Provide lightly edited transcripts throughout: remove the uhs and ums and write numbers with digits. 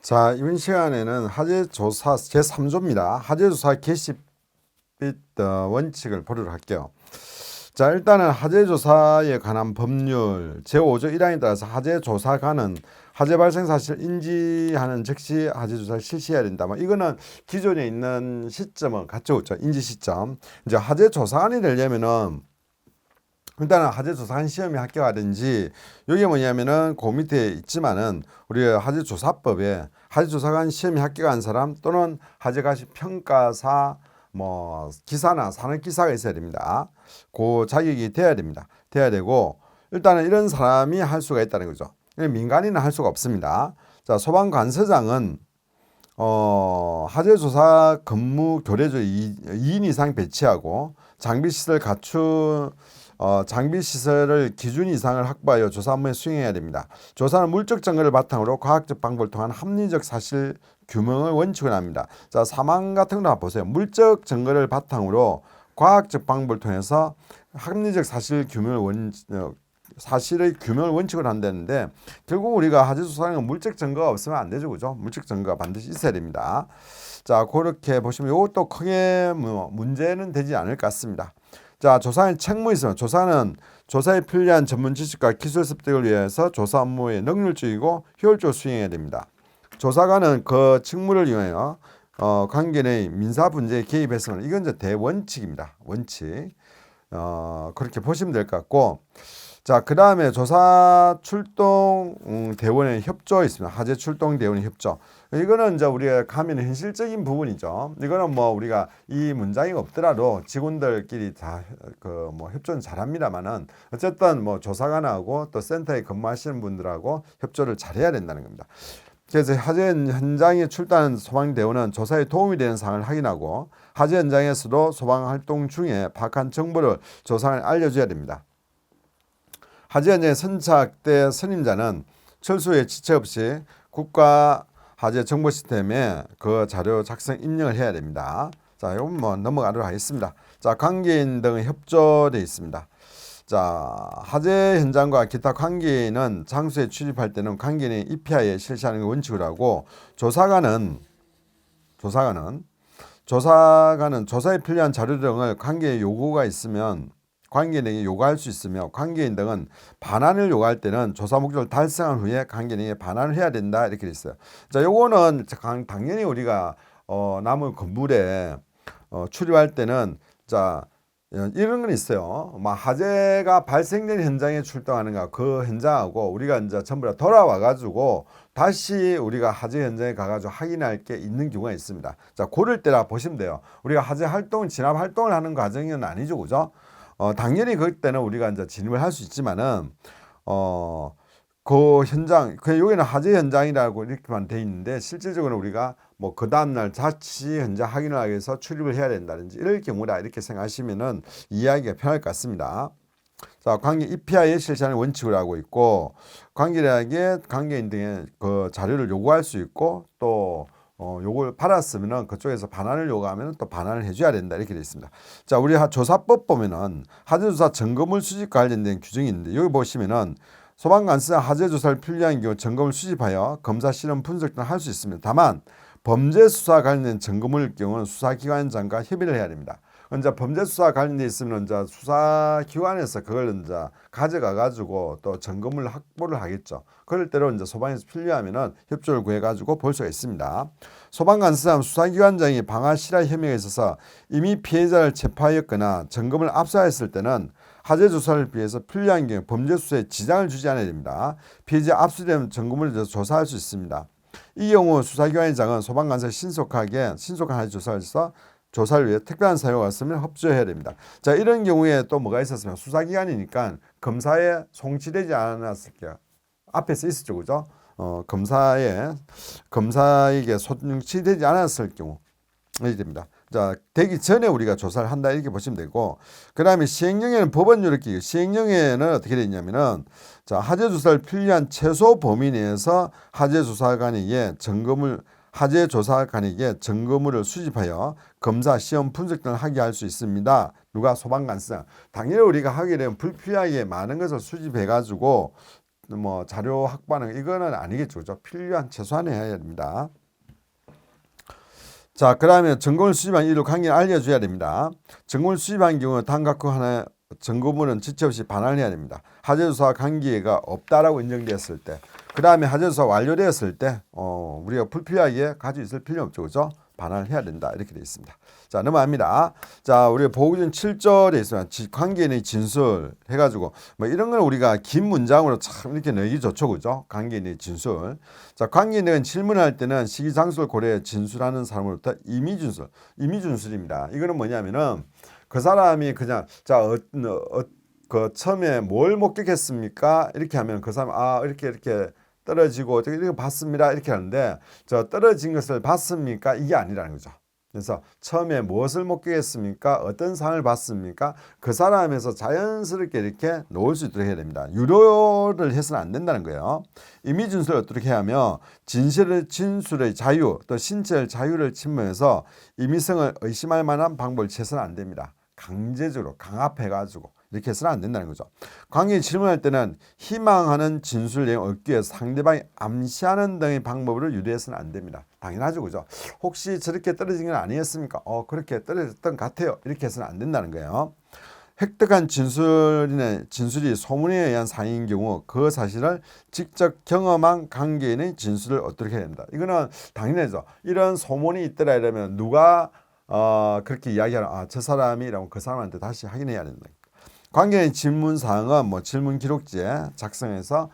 자, 이번 시간에는 하재조사 제3조입니다. 하재조사 개시 및 원칙을 보도록 할게요. 자, 일단은 하재조사에 관한 법률 제5조 1항에 따라서 하재조사관은 하재 발생 사실을 인지하는 즉시 하재조사를 실시해야 된다. 뭐 이거는 기존에 있는 시점은 같죠, 그렇죠? 인지 시점. 이제 하재조사관이 되려면은 일단은 하재조사관 시험에 합격하든지, 이게 뭐냐면은 그 밑에 있지만은 우리 하재조사법에 하재조사관 시험에 합격한 사람 또는 하재가시 평가사 뭐 기사나 산업기사가 있어야 됩니다. 그 자격이 돼야 됩니다. 돼야 되고, 일단은 이런 사람이 할 수가 있다는 거죠. 민간인은 할 수가 없습니다. 자, 소방관서장은 하재조사 근무 교례조 2인 이상 배치하고 장비시설 갖춘 장비시설을 기준 이상을 확보하여 조사 업무에 수행해야 됩니다. 조사는 물적 증거를 바탕으로 과학적 방법을 통한 합리적 사실 규명을 원칙으로 합니다. 자, 사망 같은 거 보세요. 물적 증거를 바탕으로 과학적 방법을 통해서 합리적 사실 규명을 사실의 규명을 원칙으로 한다는데, 결국 우리가 하재조사는 물적 증거가 없으면 안 되죠, 그죠? 물적 증거가 반드시 있어야 됩니다. 자, 그렇게 보시면 이것도 크게 문제는 되지 않을 것 같습니다. 자, 조사의 책무에 있으면 조사는 조사에 필요한 전문 지식과 기술 습득을 위해서 조사 업무에 능률적이고 효율적으로 수행해야 됩니다. 조사관은 그 직무를 이용하여 관계 내 민사 분쟁에 개입했으면, 이건 이제 대원칙입니다. 원칙. 그렇게 보시면 될 것 같고, 자, 그 다음에 조사 출동 대원의 협조 있습니다. 하재 출동 대원의 협조. 이거는 이제 우리가 가면 현실적인 부분이죠. 이거는 뭐 우리가 이 문장이 없더라도 직원들끼리 다 그 뭐 협조는 잘합니다만은, 어쨌든 뭐 조사관하고 또 센터에 근무하시는 분들하고 협조를 잘해야 된다는 겁니다. 그래서 하재 현장에 출동한 소방대원은 조사에 도움이 되는 사항을 확인하고 하재 현장에서도 소방 활동 중에 파악한 정보를 조사관에 알려줘야 됩니다. 하재 현장에 선착대 선임자는 철수 후에 지체 없이 국가 하재 정보 시스템에 그 자료 작성 입력을 해야 됩니다. 자, 이건 뭐 넘어가도록 하겠습니다. 자, 관계인 등의 협조되어 있습니다. 자, 하재 현장과 기타 관계인은 장소에 출입할 때는 관계인의 입회하에 실시하는 원칙으로 하고, 조사관은 조사에 필요한 자료 등을 관계의 요구가 있으면 관계인에게 요구할 수 있으며, 관계인 등은 반환을 요구할 때는 조사 목적을 달성한 후에 관계인에게 반환을 해야 된다, 이렇게 돼 있어요. 자, 요거는 당연히 우리가 나무 건물에 출입할 때는, 자, 이런 건 있어요. 막 화재가 발생된 현장에 출동하는가, 그 현장하고 우리가 이제 전부 다 돌아와 가지고 다시 우리가 화재 현장에 가가지고 확인할 게 있는 경우가 있습니다. 자, 그럴 때라 보시면 돼요. 우리가 화재 활동을 진압 활동을 하는 과정은 아니죠, 그죠? 당연히 그때는 우리가 이제 진입을 할 수 있지만은 그 현장, 그 여기는 화재 현장이라고 이렇게만 돼 있는데, 실질적으로 우리가 뭐 그 다음날 자치 현장 확인을 하기 위해서 출입을 해야 된다든지 이럴 경우라, 이렇게 생각하시면은 이해하기가 편할 것 같습니다. 자, 관계 EPI에 실시하는 원칙을 하고 있고, 관계인에게 관계인 등의 그 자료를 요구할 수 있고, 또 요걸 받았으면은 그쪽에서 반환을 요구하면 또 반환을 해줘야 된다, 이렇게 되어 있습니다. 자, 우리 조사법 보면은 하재조사 점검을 수집 관련된 규정이 있는데, 여기 보시면은 소방관서 하재조사를 필요한 경우 점검을 수집하여 검사 실험 분석 등을 할 수 있습니다. 다만 범죄 수사 관련된 점검을 경우는 수사기관장과 협의를 해야 됩니다. 이제 범죄 수사 관련돼 있으면 이제 수사기관에서 그걸 이제 가져가 가지고 또 점검을 확보를 하겠죠. 그럴 때로 이제 소방에서 필요하면은 협조를 구해 가지고 볼 수가 있습니다. 소방관서장 수사기관장이 방화 실화 혐의가 있어서 이미 피해자를 체포하였거나 점검을 압수하였을 때는 하재 조사를 위해서 필요한 경우 범죄 수사에 지장을 주지 않아야 됩니다. 피해자 압수되면 점검을 조사할 수 있습니다. 이 경우 수사기관장은 소방관서에 신속한 하재 조사를 위해 특별한 사유가 있으면 협조해야 됩니다. 자, 이런 경우에 또 뭐가 있었으면, 수사기관이니까 검사에 송치되지 않았을게요. 앞에서 있었죠, 그죠? 검사에게 송치되지 않았을 경우 이렇게 됩니다. 자, 되기 전에 우리가 조사를 한다, 이렇게 보시면 되고, 그 다음에 시행령에는 법원유를 끼고, 시행령에는 어떻게 되어 있냐면은, 자, 하재 조사를 필요한 최소 범위 내에서 하재 조사관에게 점검물을 수집하여 검사, 시험, 분석 등을 하게 할 수 있습니다. 누가? 소방관서. 당연히 우리가 하게 되면 불필요하게 많은 것을 수집해 가지고 뭐 자료 확보하는 이거는 아니겠죠. 그죠? 필요한 최소한의 해야 됩니다. 자, 그러면 점검을 수집한 이유를 관계에 알려줘야 됩니다. 점검을 수집한 경우 단 각각 하나의 점검물은 지체 없이 반환해야 됩니다. 하재조사 관계가 없다라고 인정되었을 때, 그 다음에 하재조사 완료되었을 때 우리가 불필요하게 가지고 있을 필요 없죠. 그죠? 반환을 해야 된다. 이렇게 되어 있습니다. 자, 넘어갑니다. 자, 우리가 보호기준 7절에 있으면 관계인의 진술 해가지고 뭐 이런 걸 우리가 긴 문장으로 참 이렇게 넣기 좋죠. 그죠? 관계인의 진술. 자, 관계인은 질문할 때는 시기 장소를 고려해 진술하는 사람으로부터 임의준술입니다. 이거는 뭐냐면은 그 사람이 그냥 자, 그 처음에 뭘 목격했습니까? 이렇게 하면 그 사람 이렇게 떨어지고 이렇게 봤습니다. 이렇게 하는데 저 떨어진 것을 봤습니까? 이게 아니라는 거죠. 그래서 처음에 무엇을 목격했습니까? 어떤 상을 봤습니까? 그 사람에서 자연스럽게 이렇게 놓을 수 있도록 해야 됩니다. 유도를 해서는 안 된다는 거예요. 임의준술을 어떻게 하면 진술의 자유 또 신체의 자유를 침범해서 임의성을 의심할 만한 방법을 취해서는 안 됩니다. 강제적으로 강압해가지고 이렇게 해서는 안 된다는 거죠. 관계인 질문할 때는 희망하는 진술 내용을 얻기 위해서 상대방이 암시하는 등의 방법으로 유도해서는 안 됩니다. 당연하죠. 그죠? 혹시 저렇게 떨어진 건 아니었습니까? 그렇게 떨어졌던 것 같아요. 이렇게 해서는 안 된다는 거예요. 획득한 진술이 소문에 의한 사실인 경우 그 사실을 직접 경험한 관계인의 진술을 얻도록 해야 됩니다. 이거는 당연하죠. 이런 소문이 있더라 이러면 누가 그렇게 이야기하는 저 사람이라고 그 사람한테 다시 확인해야 된다. 관계인 질문 사항은 뭐 질문 기록지에 작성해서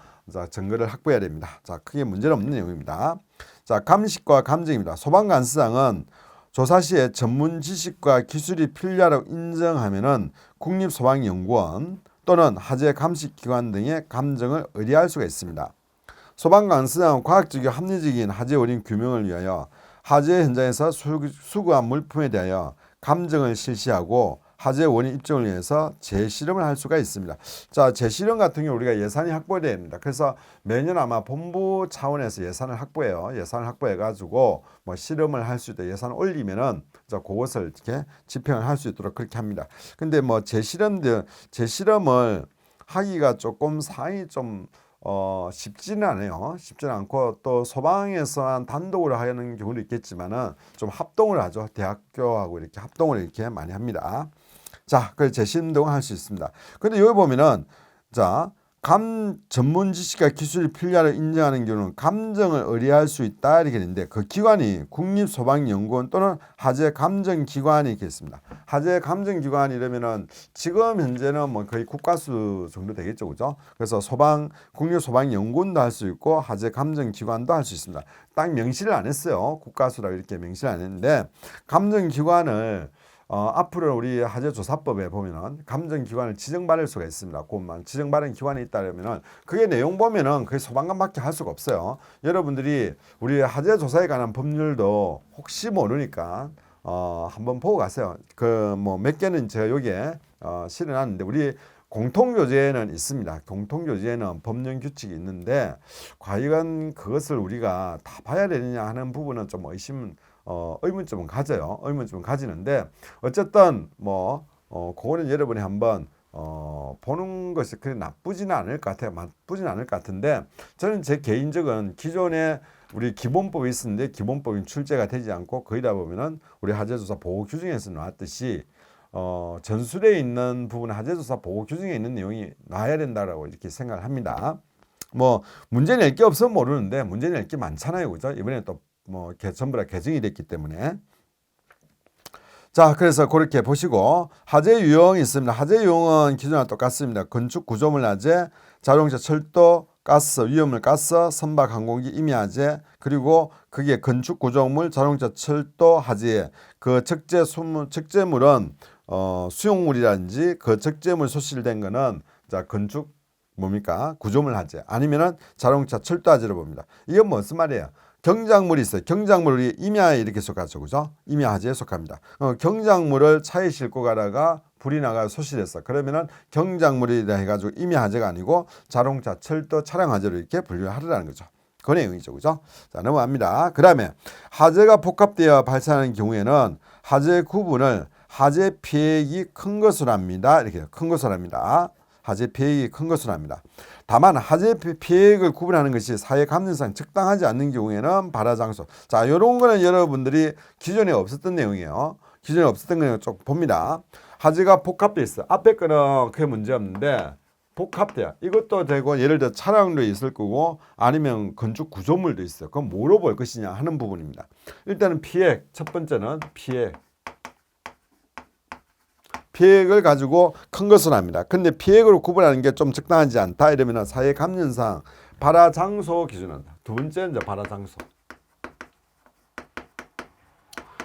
증거를 확보해야 됩니다. 자, 크게 문제는 없는 내용입니다. 자, 감식과 감정입니다. 소방관서장은 조사 시에 전문 지식과 기술이 필요하다고 인정하면은 국립소방연구원 또는 하재 감식기관 등의 감정을 의뢰할 수가 있습니다. 소방관서장은 과학적이고 합리적인 하재 원인 규명을 위하여 하재 현장에서 수거한 물품에 대하여 감정을 실시하고 하재 원인 입증을 위해서 재실험을 할 수가 있습니다. 자, 재실험 같은 경우 우리가 예산이 확보돼야 됩니다. 그래서 매년 아마 본부 차원에서 예산을 확보해요. 예산을 확보해 가지고 뭐 실험을 할 수 있다. 예산을 올리면은 그것을 이렇게 집행을 할 수 있도록 그렇게 합니다. 근데 뭐 재실험을 하기가 조금 상황이 좀 쉽지는 않아요. 쉽지는 않고 또 소방에서 단독으로 하는 경우도 있겠지만은 좀 합동을 하죠. 대학교하고 이렇게 합동을 이렇게 많이 합니다. 자, 그래서 재실험 등을 할 수 있습니다. 근데 여기 보면은 자, 전문 지식과 기술이 필요하다고 인정하는 경우는 감정을 의뢰할 수 있다 이렇게 되는데 그 기관이 국립소방연구원 또는 하재감정기관이 있겠습니다. 하재감정기관 이러면은 지금 현재는 뭐 거의 국가수 정도 되겠죠, 그죠? 그래서 국립소방연구원도 할 수 있고 하재감정기관도 할 수 있습니다. 딱 명시를 안 했어요. 국가수라고 이렇게 명시를 안 했는데 감정기관을 앞으로 우리 하재조사법에 보면은 감정기관을 지정받을 수가 있습니다. 그만 지정받은 기관이 있다면은 그게 내용 보면은 그게 소방관밖에 할 수가 없어요. 여러분들이 우리 하재조사에 관한 법률도 혹시 모르니까 한번 보고 가세요. 그 뭐 몇 개는 제가 여기에 실어놨는데 우리 공통교재에는 있습니다. 공통교재에는 법령 규칙이 있는데 과연 그것을 우리가 다 봐야 되느냐 하는 부분은 좀 의문점은 가져요. 의문점은 가지는데 어쨌든 그거는 여러분이 한번 보는 것이 그리 나쁘지는 않을 것 같아요. 나쁘지는 않을 것 같은데 저는 제 개인적인 기존에 우리 기본법이 있었는데 기본법이 출제가 되지 않고 거기다 보면은 우리 하재조사 보호규정에서 나왔듯이 전술에 있는 부분 하재조사 보호규정에 있는 내용이 나와야 된다라고 이렇게 생각을 합니다. 뭐 문제 낼 게 없으면 모르는데 문제 낼 게 많잖아요, 그죠? 이번에 또 전부 다 개정이 됐기 때문에. 자, 그래서 그렇게 보시고 하재 유형이 있습니다. 하재 유형은 기존과 똑같습니다. 건축 구조물 하재, 자동차, 철도, 가스, 위험물 가스, 선박, 항공기, 임야하재, 그리고 그게 건축 구조물, 자동차, 철도 하재에 그 적재물은 수용물이라든지 그 적재물 소실된 거는 자 건축 구조물 하재 아니면은 자동차, 철도 하재로 봅니다. 이건 무슨 말이에요? 경작물이 있어요. 경작물이 임야에 이렇게 속하죠. 그죠? 임야하재에 속합니다. 경작물을 차에 싣고 가다가 불이 나가 소실했어. 그러면은 경작물이라 해가지고 임야하재가 아니고 자동차, 철도, 차량 하재로 이렇게 분류하라는 거죠. 그 내용이죠. 그죠? 자, 넘어갑니다. 그 다음에 하재가 복합되어 발생하는 경우에는 하재 구분을 하재 피해액이 큰 것으로 합니다. 이렇게 큰 것으로 합니다. 하재 피해액이 큰 것으로 합니다. 다만 하재 피해액을 구분하는 것이 사회 감정상 적당하지 않는 경우에는 발화장소. 자, 이런 거는 여러분들이 기존에 없었던 내용이에요. 기존에 없었던 거는 좀 봅니다. 하재가 복합돼 있어. 앞에 거는 크게 문제 없는데 복합돼요. 이것도 되고 예를 들어 차량도 있을 거고 아니면 건축 구조물도 있어요. 그럼 뭐로 볼 것이냐 하는 부분입니다. 일단은 피해액. 첫 번째는 피해액을 가지고 큰 것을 합니다. 근데 피해액으로 구분하는 게 좀 적당하지 않다 이러면 사회 감정상 발화장소 기준한다. 두 번째는 이제 발화장소.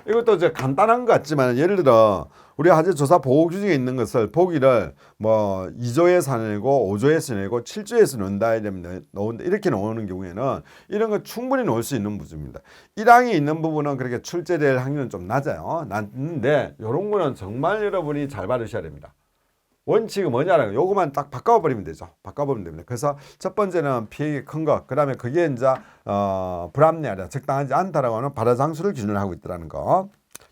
이것도 이제 간단한 것 같지만 예를 들어 우리 하재 조사 보호 규정에 있는 것을 보기를 뭐 2조에서 내고 5조에서 내고 7조에서 넣는다 이러면 넣는다 이렇게 나오는 경우에는 이런 거 충분히 넣을 수 있는 부분입니다. 1항에 있는 부분은 그렇게 출제될 확률은 좀 낮아요. 낮는데 이런 거는 정말 여러분이 잘 받으셔야 됩니다. 원칙은 뭐냐라는 거 요거만 딱 바꿔버리면 되죠. 바꿔버리면 됩니다. 그래서 첫 번째는 피해액이 큰 것, 그 다음에 그게 이제 불합리하다, 적당하지 않다라고 하는 발화장수를 기준으로 하고 있다는 거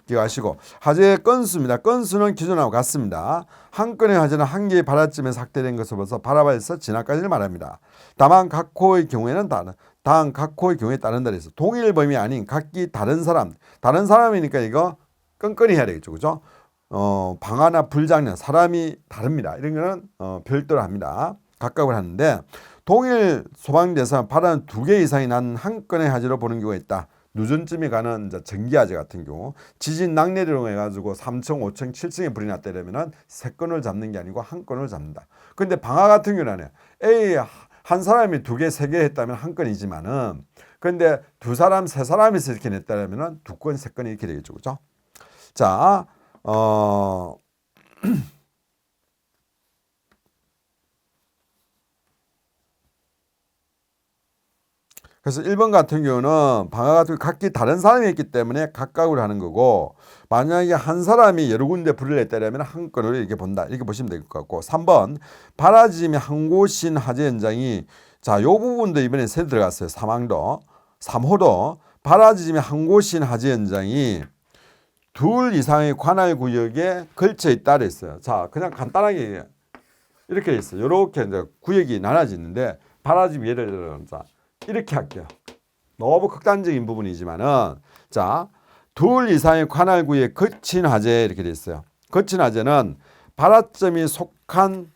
기억하시고, 하재의 건수입니다. 건수는 기존하고 같습니다. 한 건의 하재는 한 개의 발화점에서 확대된 것으로서 발화에서 진화까지를 말합니다. 다만 각 호의 경우에는 각 호의 경우에 따른다 해서 동일 범위 아닌 각기 다른 사람이니까 이거 끈끈이 해야 되겠죠, 그죠? 방화나 불장난 사람이 다릅니다. 이런 거는 별도로 합니다. 각각을 하는데 동일 소방대에서 발화는 2개 이상이 난 한 건의 하재로 보는 경우가 있다. 누전쯤에 가는 이제 전기화재 같은 경우 지진 낙뢰로 해가지고 3층, 5층, 7층에 불이 났다 이러면은 3건을 잡는 게 아니고 한 건을 잡는다. 근데 방화 같은 경우는 A 한 사람이 2개, 3개 했다면 한 건이지만은 근데 2사람, 3사람이서 이렇게 냈다면은 2건, 3건이 이렇게 되겠죠, 그죠? 자, 그래서 1번 같은 경우는 방화 같은 경우 각기 다른 사람이 했기 때문에 각각으로 하는 거고 만약에 한 사람이 여러 군데 불을 냈다면 한 건으로 이렇게 본다. 이렇게 보시면 될 것 같고 3번 발화지점이 한 곳인 화재 현장이 자, 요 부분도 이번에 새 들어갔어요. 3호도 발화지점이 한 곳인 화재 현장이 2 이상의 관할 구역에 걸쳐 있다 그랬어요. 자, 그냥 간단하게 이렇게 있어요. 이렇게 이제 구역이 나눠지는데 발화지점 예를 들어서 이렇게 할게요. 너무 극단적인 부분이지만은 자, 2 이상의 관할 구역에 거친 화재 이렇게 돼 있어요. 거친 화재는 발화점이 속한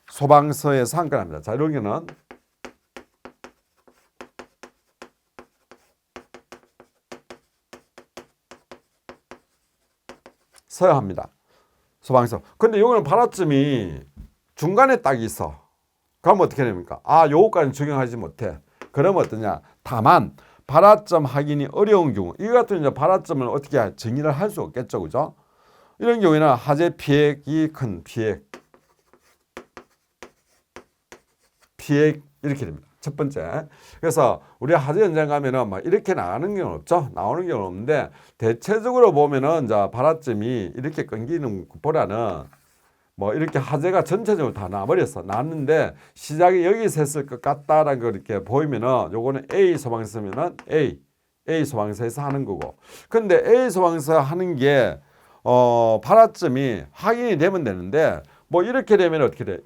소방서에서 한 건 합니다. 자, 여기는 서야 합니다. 소방서. 근데 요거는 발화점이 중간에 딱 있어. 그럼 어떻게 됩니까? 아, 요거까지는 적용하지 못해. 그러면 어떠냐? 다만 발화점 확인이 어려운 경우 이 같은 이제 발화점을 어떻게 정의를 할 수 없겠죠, 그죠? 이런 경우에는 화재 피해액이 큰 피해액 이렇게 됩니다. 첫 번째. 그래서 우리 화재 현장 가면은 막 이렇게 나가는 경우는 없죠. 나오는 경우는 없는데 대체적으로 보면은 이제 발화점이 이렇게 끊기는 것보다는 뭐 이렇게 화재가 전체적으로 다 나버렸어. 났는데 시작이 여기서 했을 것 같다라는 걸 이렇게 보이면은 요거는 A 소방서면은 A 소방서에서 하는 거고. 근데 A 소방서 하는 게 발화점이 확인이 되면 되는데 뭐 이렇게 되면 어떻게 돼?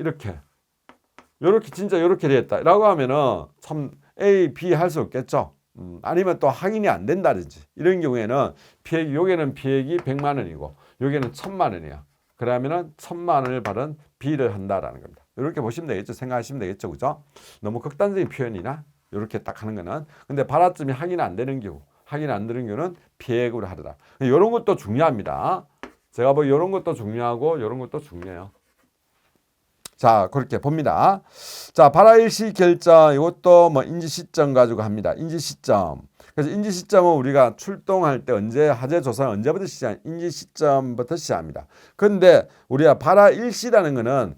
요렇게 진짜 요렇게 되었다라고 하면은 참 A, B 할 수 없겠죠. 아니면 또 확인이 안 된다든지 이런 경우에는 피해액이 요게는 피해액이 100만 원이고 요게는 1000만 원이야. 그러면은 1000만 원을 받은 B를 한다라는 겁니다. 이렇게 보시면 되겠죠. 생각하시면 되겠죠. 그죠? 너무 극단적인 표현이나 이렇게 딱 하는 거는 근데 발화점이 확인 안 되는 경우 확인 안 되는 경우는 피해액으로 하더라. 이런 것도 중요합니다. 제가 뭐 이런 것도 중요하고 이런 것도 중요해요. 자, 그렇게 봅니다. 자, 발화 일시 결정 이것도 뭐 인지 시점 가지고 합니다. 인지 시점. 그래서 인지 시점은 우리가 출동할 때 언제 화재 조사는 언제부터 시작? 인지 시점부터 시작합니다. 그런데 우리가 발화 일시라는 거는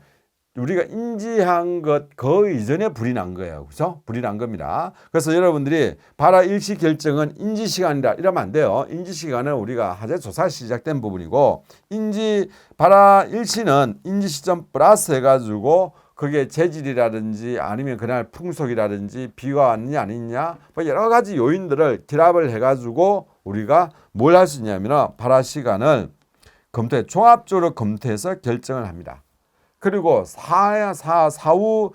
우리가 인지한 것 그 이전에 불이 난 거예요. 그렇죠? 불이 난 겁니다. 그래서 여러분들이 발화 일시 결정은 인지 시간이라 이러면 안 돼요. 인지 시간은 우리가 화재 조사 시작된 부분이고 발화 일시는 인지 시점 플러스 해가지고 그게 재질이라든지 아니면 그날 풍속이라든지 비가 왔느냐 아니냐 뭐 여러 가지 요인들을 결합을 해가지고 우리가 뭘 할 수 있냐면 발화 시간을 종합적으로 검토해서 결정을 합니다. 그리고 사후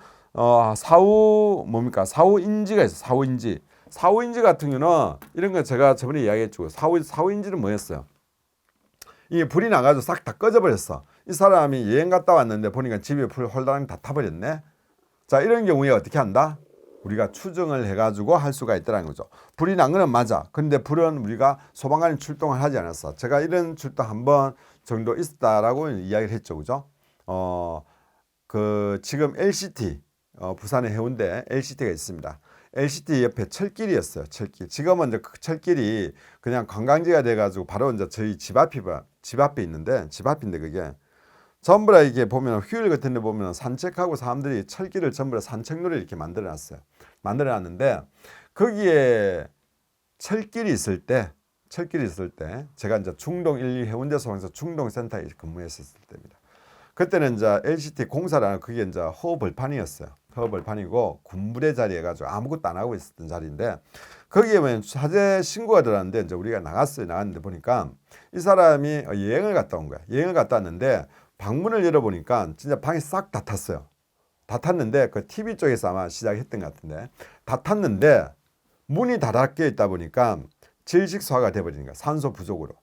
뭡니까? 사후 인지가 있어. 사후 인지. 사후 인지 같은 경우는 이런 거 제가 저번에 이야기했죠. 사후 인지는 뭐였어요? 이 불이 나가지고 싹 다 꺼져버렸어. 이 사람이 여행 갔다 왔는데 보니까 집에 불 홀랑 다 타버렸네. 자, 이런 경우에 어떻게 한다? 우리가 추정을 해가지고 할 수가 있다는 거죠. 불이 난 거는 맞아. 근데 불은 우리가 소방관이 출동을 하지 않았어. 제가 이런 출동 한 번 정도 있었다라고 이야기를 했죠, 그죠? 지금 LCT 부산의 해운대 LCT가 있습니다. LCT 옆에 철길이었어요. 철길. 지금은 이제 그 철길이 그냥 관광지가 돼가지고 바로 이제 저희 집 앞에 있는데 집 앞인데 그게 전부 다 이게 보면 휴일 같은 데 보면 산책하고 사람들이 철길을 전부 다 산책로를 이렇게 만들어놨어요. 만들어놨는데 거기에 철길이 있을 때 제가 이제 중동 1, 2 해운대 소방서 중동센터에 근무했었을 때입니다. 그때는 이제 LCT 공사를 하는 그게 이제 허벌판이었어요. 허벌판이고 군부대 자리에 가지고 아무것도 안 하고 있었던 자리인데 거기에 뭐 화재 신고가 들어왔는데 이제 우리가 나갔는데 보니까 이 사람이 여행을 갔다 온 거야. 여행을 갔다 왔는데 방문을 열어보니까 진짜 방이 싹 다 탔어요. 다 탔는데 그 TV 쪽에서 아마 시작했던 것 같은데 다 탔는데 문이 다 닫혀 있다 보니까 질식소화가 돼버리는 거야. 산소 부족으로.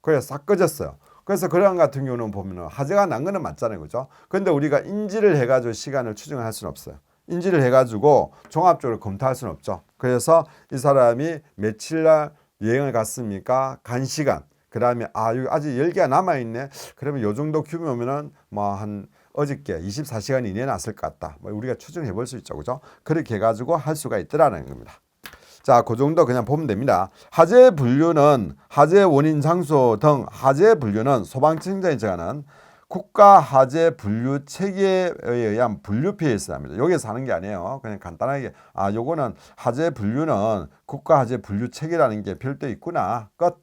그래서 싹 꺼졌어요. 그래서 그런 같은 경우는 보면 화재가 난 거는 맞잖아요. 그죠? 근데 우리가 인지를 해가지고 시간을 추정을 할 수는 없어요. 인지를 해가지고 종합적으로 검토할 수는 없죠. 그래서 이 사람이 며칠 날 여행을 갔습니까? 간 시간. 그 다음에 여기 아직 열기가 남아있네. 그러면 요 정도 규모면은 뭐 한 어저께 24시간 이내에 났을 것 같다. 뭐 우리가 추정해 볼 수 있죠. 그죠? 그렇게 해가지고 할 수가 있더라는 겁니다. 자, 그 정도 그냥 보면 됩니다. 화재 분류는 화재 원인 장소 등 화재 분류는 소방청장이 정하는 국가 화재 분류 체계에 의한 분류표에 있어야 합니다. 여기서 하는 게 아니에요. 그냥 간단하게 요거는 화재 분류는 국가 화재 분류 체계라는 게 별도 있구나. 끝.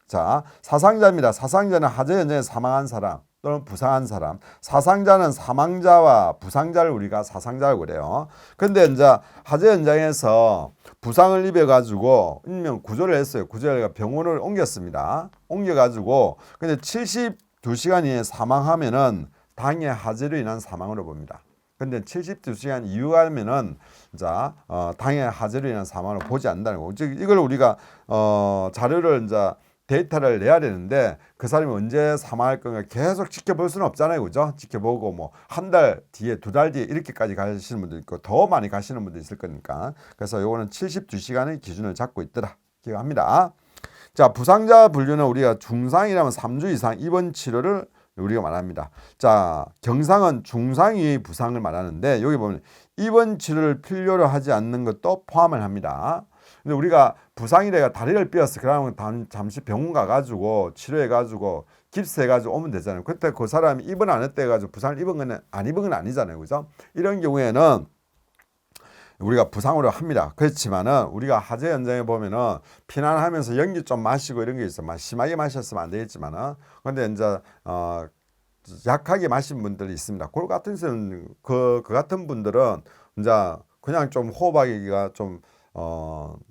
자, 사상자입니다. 사상자는 화재 현장에 사망한 사람 또는 부상한 사람. 사상자는 사망자와 부상자를 우리가 사상자라고 그래요. 근데 이제 화재 현장에서 부상을 입어가지고 인명 구조를 했어요. 구조를 병원을 옮겼습니다. 옮겨가지고 근데 72시간 이내에 사망하면은 당해 화재로 인한 사망으로 봅니다. 근데 72시간 이후하면은 당해 화재로 인한 사망으로 보지 않는다는 거고, 즉 이걸 우리가 자료를 데이터를 내야 되는데 그 사람이 언제 사망할 건가 계속 지켜볼 수는 없잖아요. 그죠? 지켜보고 뭐 한 달 뒤에, 두 달 뒤에 이렇게까지 가시는 분도 있고 더 많이 가시는 분도 있을 거니까. 그래서 요거는 72시간의 기준을 잡고 있더라. 기억합니다. 자, 부상자 분류는 우리가 중상이라면 3주 이상 입원 치료를 우리가 말합니다. 자, 경상은 중상위 부상을 말하는데 여기 보면 입원 치료를 필요로 하지 않는 것도 포함을 합니다. 근데 우리가 부상이 돼가 다리를 삐었어. 그러면 잠시 병원 가가지고 치료해가지고 깁스해가지고 오면 되잖아요. 그때 그 사람이 입원 안 했다 해가지고 부상을 입은 건 아니잖아요. 그죠? 이런 경우에는 우리가 부상으로 합니다. 그렇지만은 우리가 화재 현장에 보면은 피난하면서 연기 좀 마시고 이런 게 있어. 심하게 마셨으면 안 되겠지만은 근데 이제 약하게 마신 분들이 있습니다. 그 같은 그 같은 분들은 이제 그냥 좀 호흡하기가 좀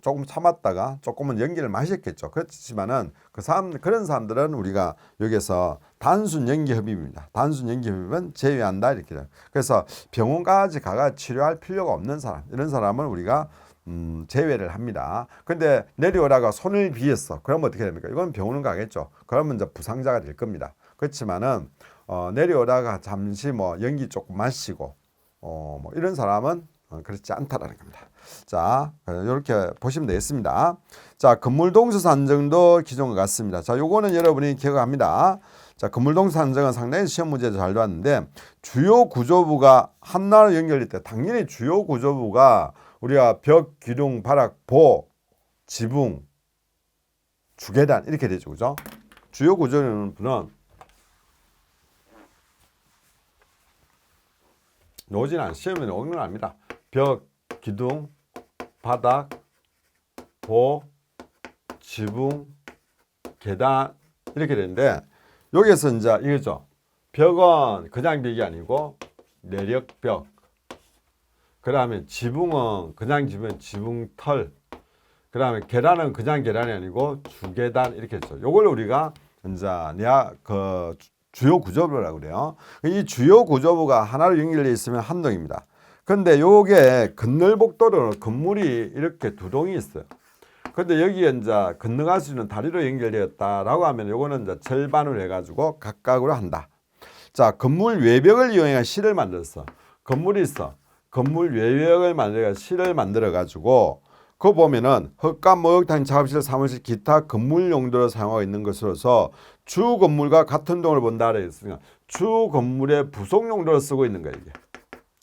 조금 참았다가 조금은 연기를 마셨겠죠. 그렇지만은 그런 사람들은 우리가 여기서 단순 연기 흡입입니다. 단순 연기 흡입은 제외한다 이렇게. 그래서 병원까지 가가 치료할 필요가 없는 사람, 이런 사람은 우리가 제외를 합니다. 근데 내려오다가 손을 비었어. 그러면 어떻게 됩니까? 이건 병원은 가겠죠. 그러면 이제 부상자가 될 겁니다. 그렇지만은 내려오다가 잠시 뭐 연기 조금 마시고 뭐 이런 사람은 그렇지 않다라는 겁니다. 자, 이렇게 보시면 되겠습니다. 자, 건물동수 산정도 기존과 같습니다. 자, 요거는 여러분이 기억합니다. 자, 건물동수 산정은 상당히 시험 문제도 잘 나왔는데 주요 구조부가 하나로 연결될 때 당연히 주요 구조부가 우리가 벽, 기둥, 바닥, 보, 지붕, 주계단 이렇게 되죠. 그죠? 주요 구조는 나오진 않아요. 시험에 나오는 건 아닙니다. 벽, 기둥, 바닥, 보, 지붕, 계단 이렇게 되는데 여기에서 이제 이거죠. 벽은 그냥 벽이 아니고 내력벽. 그 다음에 지붕은 그냥 지붕털. 그 다음에 계단은 그냥 계단이 아니고 주계단 이렇게 했죠. 요걸 우리가 이제 주요 구조부라고 그래요. 이 주요 구조부가 하나로 연결되어 있으면 한 동입니다. 근데 요게 건널복도로 건물이 이렇게 두 동이 있어요. 근데 여기에 이제 건너갈 수 있는 다리로 연결되었다라고 하면 요거는 이제 절반을 해가지고 각각으로 한다. 자, 건물 외벽을 이용해 실을 만들었어. 건물이 있어. 건물 외벽을 만들어 실을 만들어 가지고 그거 보면은 헛간 목욕탕 작업실 사무실 기타 건물 용도로 사용하고 있는 것으로서 주 건물과 같은 동을 본다 그랬으니까 주 건물의 부속 용도로 쓰고 있는 거예요. 이게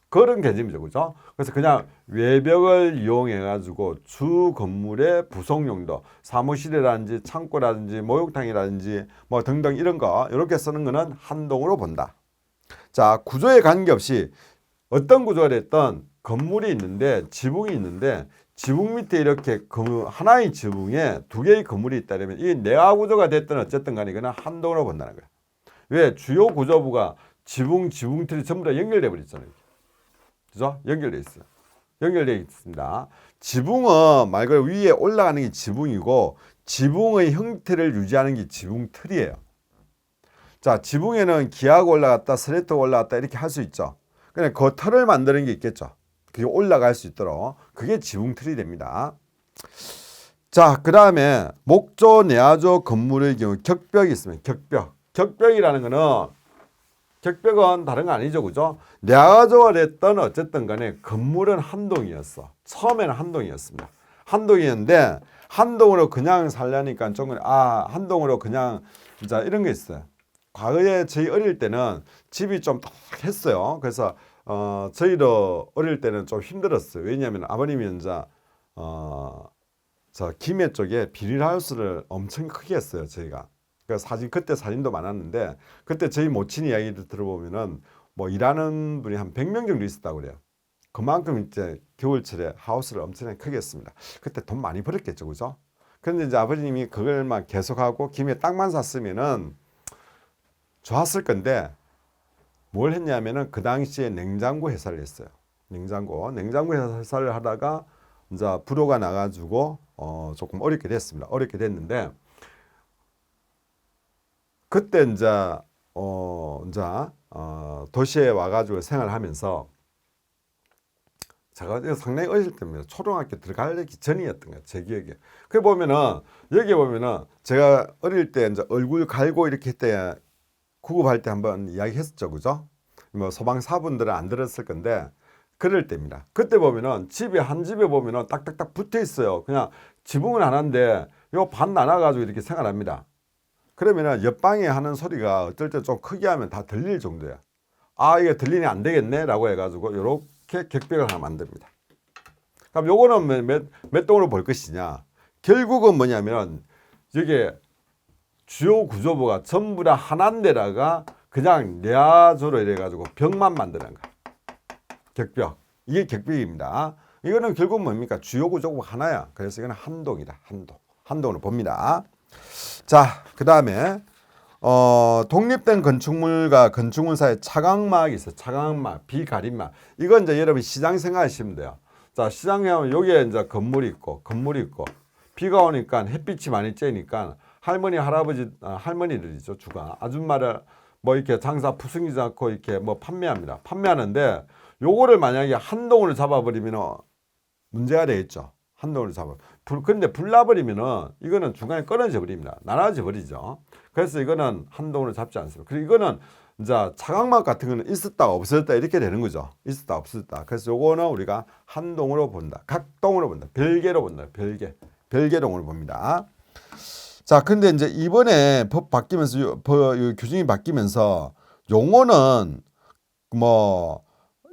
그런 개념이죠, 그죠? 그래서 그냥 외벽을 이용해 가지고 주 건물의 부속 용도, 사무실이라든지 창고라든지 목욕탕이라든지 뭐 등등 이런 거 이렇게 쓰는 거는 한 동으로 본다. 자, 구조에 관계없이 어떤 구조가 됐든 건물이 있는데 지붕이 있는데 지붕 밑에 이렇게 하나의 지붕에 두 개의 건물이 있다면 이 내화 구조가 됐든 어쨌든 간에 이거는 한 동으로 본다는 거예요. 왜? 주요 구조부가 지붕틀이 전부 다 연결돼 버렸잖아요. 그죠? 연결돼 있어요. 연결돼 있습니다. 지붕은 말 그대로 위에 올라가는 게 지붕이고 지붕의 형태를 유지하는 게 지붕틀이에요. 자, 지붕에는 기하가 올라갔다, 스레트가 올라갔다 이렇게 할 수 있죠. 그냥 그 털을 만드는 게 있겠죠. 그게 올라갈 수 있도록 그게 지붕틀이 됩니다. 자, 그 다음에 목조, 내화조 건물의 경우 격벽이 있으면 격벽이라는 거는 격벽은 다른 거 아니죠, 그죠? 내화조가 됐든 어쨌든 간에 건물은 한 동이었어. 처음에는 한 동이었습니다. 한 동이었는데 한 동으로 그냥 살려니까 좀 한 동으로 그냥 자 이런 게 있어요. 과거에 저희 어릴 때는 집이 좀 했어요. 그래서 저희도 어릴 때는 좀 힘들었어요. 왜냐하면 아버님이 이제 저 김해 쪽에 비닐하우스를 엄청 크게 했어요. 저희가. 그때 사진도 많았는데 그때 저희 모친 이야기를 들어보면은 뭐 일하는 분이 한 100명 정도 있었다고 그래요. 그만큼 이제 겨울철에 하우스를 엄청나게 크게 했습니다. 그때 돈 많이 벌었겠죠, 그죠? 그런데 이제 아버님이 그걸 막 계속하고 김해 땅만 샀으면은 좋았을 건데 뭘 했냐면은 그 당시에 냉장고 회사를 했어요. 냉장고 회사를 하다가 이제 불호가 나가지고 조금 어렵게 됐습니다. 어렵게 됐는데 그때 이제 도시에 와가지고 생활하면서 제가 상당히 어릴 때입니다. 초등학교 들어가기 전이었던 거예요. 제 기억에. 그 보면은 여기 보면은 제가 어릴 때 이제 얼굴 갈고 이렇게 때 구급할 때 한번 이야기했었죠, 그죠? 뭐 소방사분들은 안 들었을 건데 그럴 때입니다. 그때 보면은 한 집에 보면은 딱딱딱 붙어 있어요. 그냥 지붕은 하나인데 요 반 나눠가지고 이렇게 생활합니다. 그러면은 옆방에 하는 소리가 어떨 때 좀 크게 하면 다 들릴 정도야. 이게 들리니 안 되겠네라고 해가지고 이렇게 격벽을 하나 만듭니다. 그럼 요거는 몇 동으로 볼 것이냐? 결국은 뭐냐면 이게 주요 구조부가 전부 다 하나인데다가 그냥 내화조로 이래가지고 벽만 만드는 거야. 격벽. 이게 격벽입니다. 이거는 결국 뭡니까? 주요 구조부가 하나야. 그래서 이거는 한 동이다. 한 동으로 봅니다. 자, 그 다음에 독립된 건축물과 건축물 사이에 차광막이 있어요. 차광막, 비가림막. 이건 이제 여러분 시장 생각하시면 돼요. 자, 시장에 하면 여기에 이제 건물이 있고, 비가 오니까 햇빛이 많이 쬐니까 할머니, 할아버지, 할머니들이죠, 주가. 아줌마를 뭐 이렇게 장사 푸승이지 않고 이렇게 뭐 판매합니다. 판매하는데 요거를 만약에 한 동을 잡아버리면 문제가 되겠죠. 한 동을 그런데 불 나버리면은 이거는 중간에 끊어져 버립니다. 나눠져 버리죠. 그래서 이거는 한 동을 잡지 않습니다. 그리고 이거는 이제 차광막 같은 거는 있었다 없었다 이렇게 되는 거죠. 있었다 없었다. 그래서 요거는 우리가 한 동으로 본다. 각 동으로 본다. 별개로 본다. 별개동으로 봅니다. 자, 근데 이제 이번에 법 바뀌면서 규정이 바뀌면서 용어는 뭐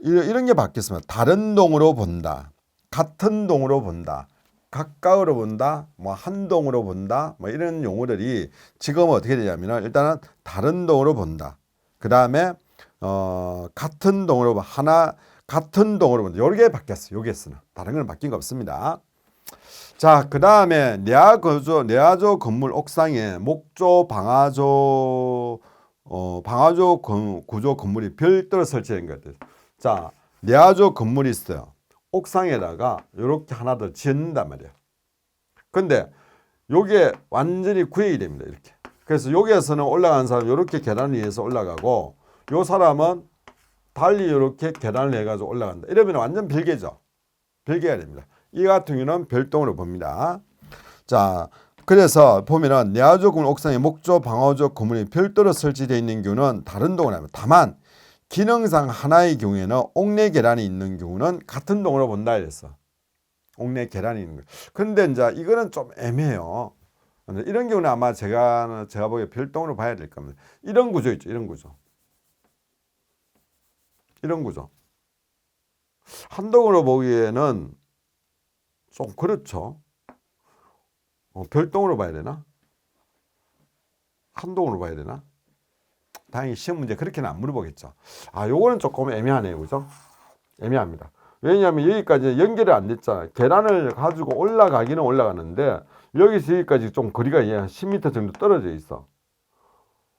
이런 게 바뀌었습니다. 다른 동으로 본다. 같은 동으로 본다. 가까우로 본다. 뭐 한 동으로 본다. 뭐 이런 용어들이 지금은 어떻게 되냐면은 일단은 다른 동으로 본다. 그다음에 같은 동으로 같은 동으로 본다. 요게 바뀌었어요. 요게서는 다른 건 바뀐 거 없습니다. 자, 그 다음에 내화조 건물 옥상에 목조, 방화조 구조 건물이 별도로 설치된 것들. 자, 내화조 건물이 있어요. 옥상에다가 이렇게 하나 더 짓는단 말이에요. 근데 요게 완전히 구획이 됩니다. 이렇게 그래서 여기에서는 올라가는 사람 이렇게 계단을 위해서 올라가고 요 사람은 달리 이렇게 계단을 해가지고 올라간다. 이러면 완전 별개죠. 별개가 됩니다. 이 같은 경우는 별동으로 봅니다. 자, 그래서 보면은 내화조 건물 옥상에 목조, 방화조 건물이 별도로 설치되어 있는 경우는 다른 동을 합니다. 다만 기능상 하나의 경우에는 옥내 계단이 있는 경우는 같은 동으로 본다 이랬어. 옥내 계단이 있는 거. 근데 이제 이거는 좀 애매해요. 이런 경우는 아마 제가 보기에 별동으로 봐야 될 겁니다. 이런 구조 있죠. 이런 구조. 이런 구조. 한 동으로 보기에는 좀 그렇죠. 별동으로 봐야 되나? 한 동으로 봐야 되나? 다행히 시험 문제 그렇게는 안 물어보겠죠. 아, 요거는 조금 애매하네요. 그죠? 애매합니다. 왜냐하면 여기까지 연결이 안 됐잖아요. 계단을 가지고 올라가기는 올라가는데 여기서 여기까지 좀 거리가 한 10m 정도 떨어져 있어.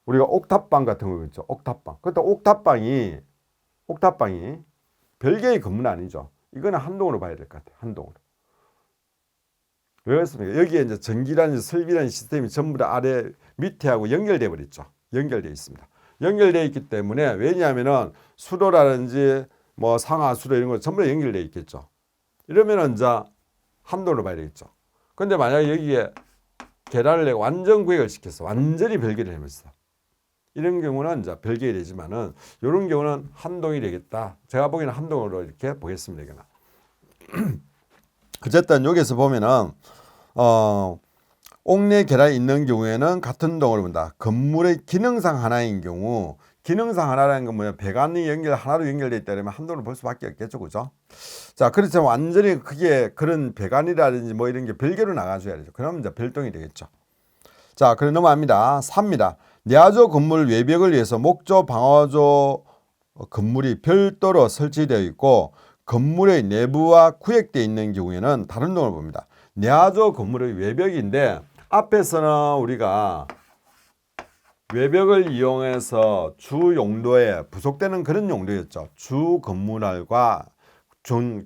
우리가 옥탑방 같은 거 있죠. 옥탑방. 그때 옥탑방이 별개의 건물은 아니죠. 이거는 한 동으로 봐야 될 것 같아요. 한 동으로. 왜 그렇습니까? 여기에 이제 전기라는 설비라는 시스템이 전부 다 아래 밑에하고 연결돼 버렸죠. 연결돼 있습니다. 연결돼 있기 때문에 왜냐하면은 수도라든지 뭐 상하 수도 이런 거 전부 다 연결돼 있겠죠. 이러면은 이제 한 동으로 봐야 되겠죠. 근데 만약에 여기에 계단을 내고 완전 구획을 시켰어. 완전히 별개를 해버렸어. 이런 경우는 이제 별개가 되지만은 이런 경우는 한 동이 되겠다. 제가 보기에는 한 동으로 이렇게 보겠습니다. 이거는. 어쨌든 여기서 보면은 옥내 계단이 있는 경우에는 같은 동으로 본다. 건물의 기능상 하나인 경우, 기능상 하나라는 건 뭐냐? 배관이 하나로 연결되어 있다 그러면 한 동으로 볼 수밖에 없겠죠, 그죠? 자, 그렇지만 완전히 크게 그런 배관이라든지 뭐 이런 게 별개로 나가줘야 되죠. 그러면 이제 별동이 되겠죠. 자, 그럼 넘어갑니다. 3입니다. 내화조 건물 외벽을 위해서 목조, 방화조 건물이 별도로 설치되어 있고 건물의 내부와 구획되어 있는 경우에는 다른 동을 봅니다. 내화조 건물의 외벽인데 앞에서는 우리가 외벽을 이용해서 주 용도에 부속되는 그런 용도였죠. 주 건물과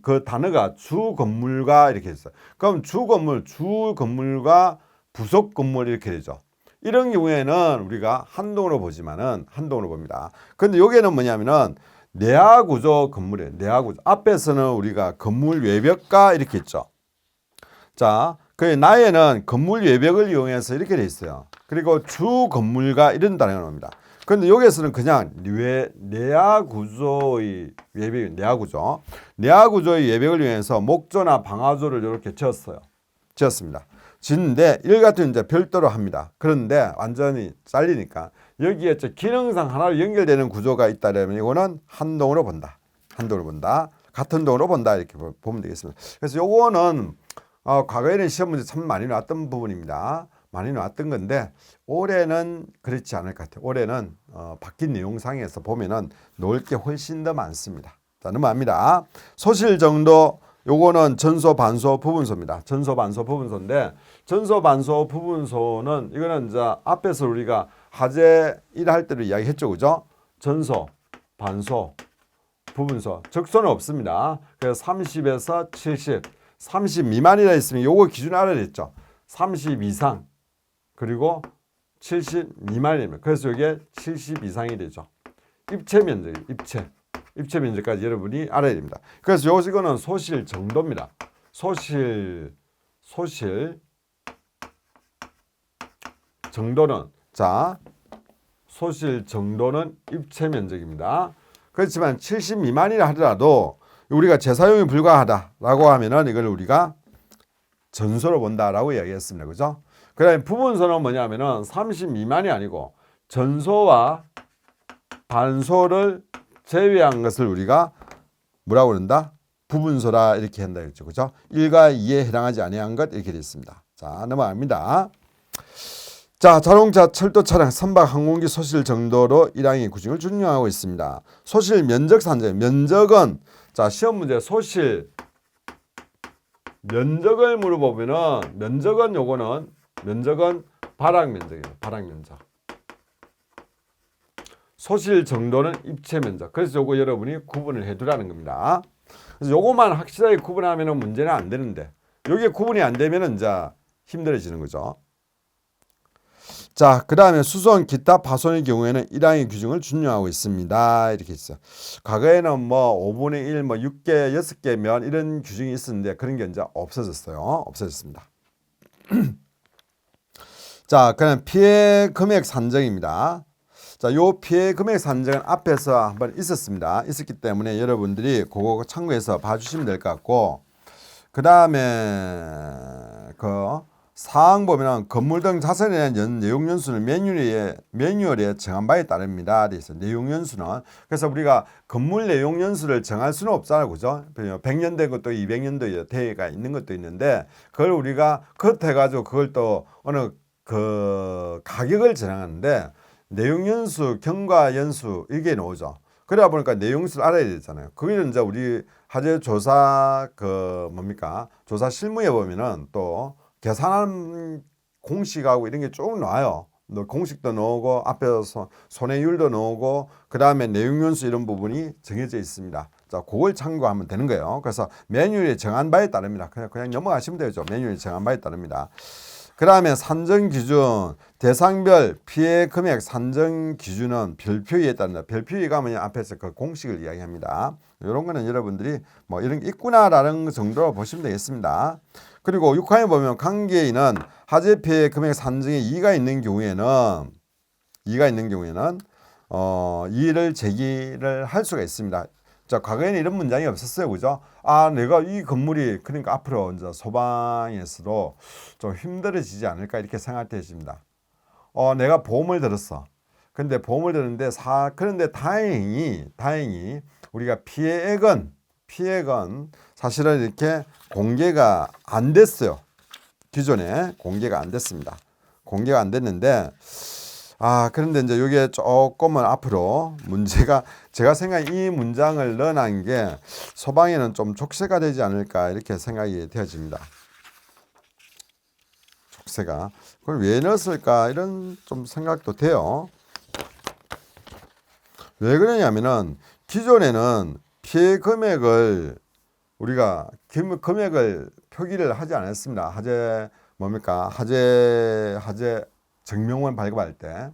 그 단어가 주 건물과 이렇게 있어요. 그럼 주 건물과 부속 건물 이렇게 되죠. 이런 경우에는 우리가 한 동으로 보지만은 한 동으로 봅니다. 근데 여기는 뭐냐면은 내화 구조 건물이에요. 내화 구조. 앞에서는 우리가 건물 외벽과 이렇게 있죠. 자, 그 나에는 건물 외벽을 이용해서 이렇게 돼 있어요. 그리고 주 건물과 이런 단어가 나옵니다. 그런데 여기에서는 그냥 내화 구조의 외벽, 내화 구조의 외벽을 이용해서 목조나 방화조를 이렇게 지었습니다. 짓는데 이를 같은 이제 별도로 합니다. 그런데 완전히 잘리니까 여기에 기능상 하나로 연결되는 구조가 있다면 이거는 한 동으로 본다. 한 동으로 본다. 같은 동으로 본다. 이렇게 보면 되겠습니다. 그래서 요거는 과거에는 시험 문제 참 많이 나왔던 부분입니다. 많이 나왔던 건데 올해는 그렇지 않을 것 같아요. 올해는 바뀐 내용상에서 보면은 놓을 게 훨씬 더 많습니다. 자, 넘어갑니다. 소실 정도 요거는 전소, 반소, 부분소입니다. 전소, 반소, 부분소인데 전소, 반소, 부분소는 이거는 이제 앞에서 우리가 하재 1할 때로 이야기했죠. 그죠? 전소, 반소, 부분소. 적소는 없습니다. 그래서 30에서 70, 30 미만이라 했으면 요거 기준 알아야 됐죠. 30 이상 그리고 70 미만이면 그래서 이게 70 이상이 되죠. 입체 면적, 입체 면적까지 여러분이 알아야 됩니다. 그래서 이거는 소실 정도입니다. 소실 정도는 소실 정도는 입체 면적입니다. 그렇지만 70 미만이라 하더라도 우리가 재사용이 불가하다라고 하면은 이걸 우리가 전소로 본다라고 이야기했습니다. 그죠? 그다음에 부분소는 뭐냐면은 30 미만이 아니고 전소와 반소를 제외한 것을 우리가 뭐라고 그런다? 부분소라 이렇게 한다 했죠. 그죠? 1과 2에 해당하지 아니한 것 이렇게 됐습니다. 자, 넘어갑니다. 자, 자동차, 철도 차량, 선박, 항공기 소실 정도로 1항의 구증을 준용하고 있습니다. 소실 면적 산정. 면적은 자, 시험 문제 소실 면적을 물어보면은 면적은 발악 면적이에요. 발악 면적. 소실 정도는 입체 면적. 그래서 요거 여러분이 구분을 해두라는 겁니다. 그래서 요거만 확실하게 구분하면은 문제는 안 되는데, 요게 구분이 안 되면은 이제 힘들어지는 거죠. 자, 그 다음에 수송, 기타, 파손의 경우에는 1항의 규정을 준용하고 있습니다. 이렇게 있어요. 과거에는 뭐 5분의 1, 뭐 6개, 6개 면 이런 규정이 있었는데 그런 게 이제 없어졌어요. 없어졌습니다. 자, 그럼 피해 금액 산정입니다. 자, 요 피해 금액 산정은 앞에서 한번 있었습니다. 있었기 때문에 여러분들이 그거 참고해서 봐주시면 될 것 같고, 그 다음에 그 사항 보면은 건물 등 자산에 대한 내용 연수는 매뉴얼에 정한 바에 따릅니다. 그래서 내용 연수는 그래서 우리가 건물 내용 연수를 정할 수는 없잖아요, 그죠? 100년 된 것도 200년 대가 있는 것도 있는데 그걸 우리가 컷해가지고 그걸 또 어느 그 가격을 정하는데 내용 연수, 경과 연수 이게 나오죠. 그러다 보니까 내용 연수를 알아야 되잖아요. 그게 이제 우리 화재 조사 그 뭡니까 조사 실무에 보면은 또 계산하는 공식하고 이런 게 쭉 나와요. 공식도 나오고 앞에서 손해율도 나오고 그 다음에 내용 연수 이런 부분이 정해져 있습니다. 자, 그걸 참고하면 되는 거예요. 그래서 매뉴얼에 정한 바에 따릅니다. 그냥 넘어가시면 되죠. 매뉴얼에 정한 바에 따릅니다. 그 다음에 산정 기준, 대상별 피해 금액 산정 기준은 별표에 따른다. 별표에 가면 앞에서 그 공식을 이야기합니다. 이런 거는 여러분들이 뭐 이런 게 있구나라는 정도로 보시면 되겠습니다. 그리고 6항에 보면 관계인은 화재 피해 금액 산정에 이의가 있는 경우에는 이의를 제기를 할 수가 있습니다. 자, 과거에는 이런 문장이 없었어요. 그죠? 아, 내가 이 건물이 그러니까 앞으로 이제 소방에서도 좀 힘들어지지 않을까 이렇게 생각되십니다. 내가 보험을 들었어. 근데 보험을 들었는데 그런데 다행히 우리가 피해액은 사실은 이렇게 공개가 안 됐어요. 기존에 공개가 안 됐습니다. 공개가 안 됐는데 그런데 이제 이게 조금은 앞으로 문제가 제가 생각에 이 문장을 넣어놓은 게 소방에는 좀 족쇄가 되지 않을까 이렇게 생각이 되어집니다. 족쇄가 그걸 왜 넣었을까 이런 좀 생각도 돼요. 왜 그러냐면은 기존에는 피해 금액을 우리가 금액을 표기를 하지 않았습니다. 화재 정명원 발급할 때.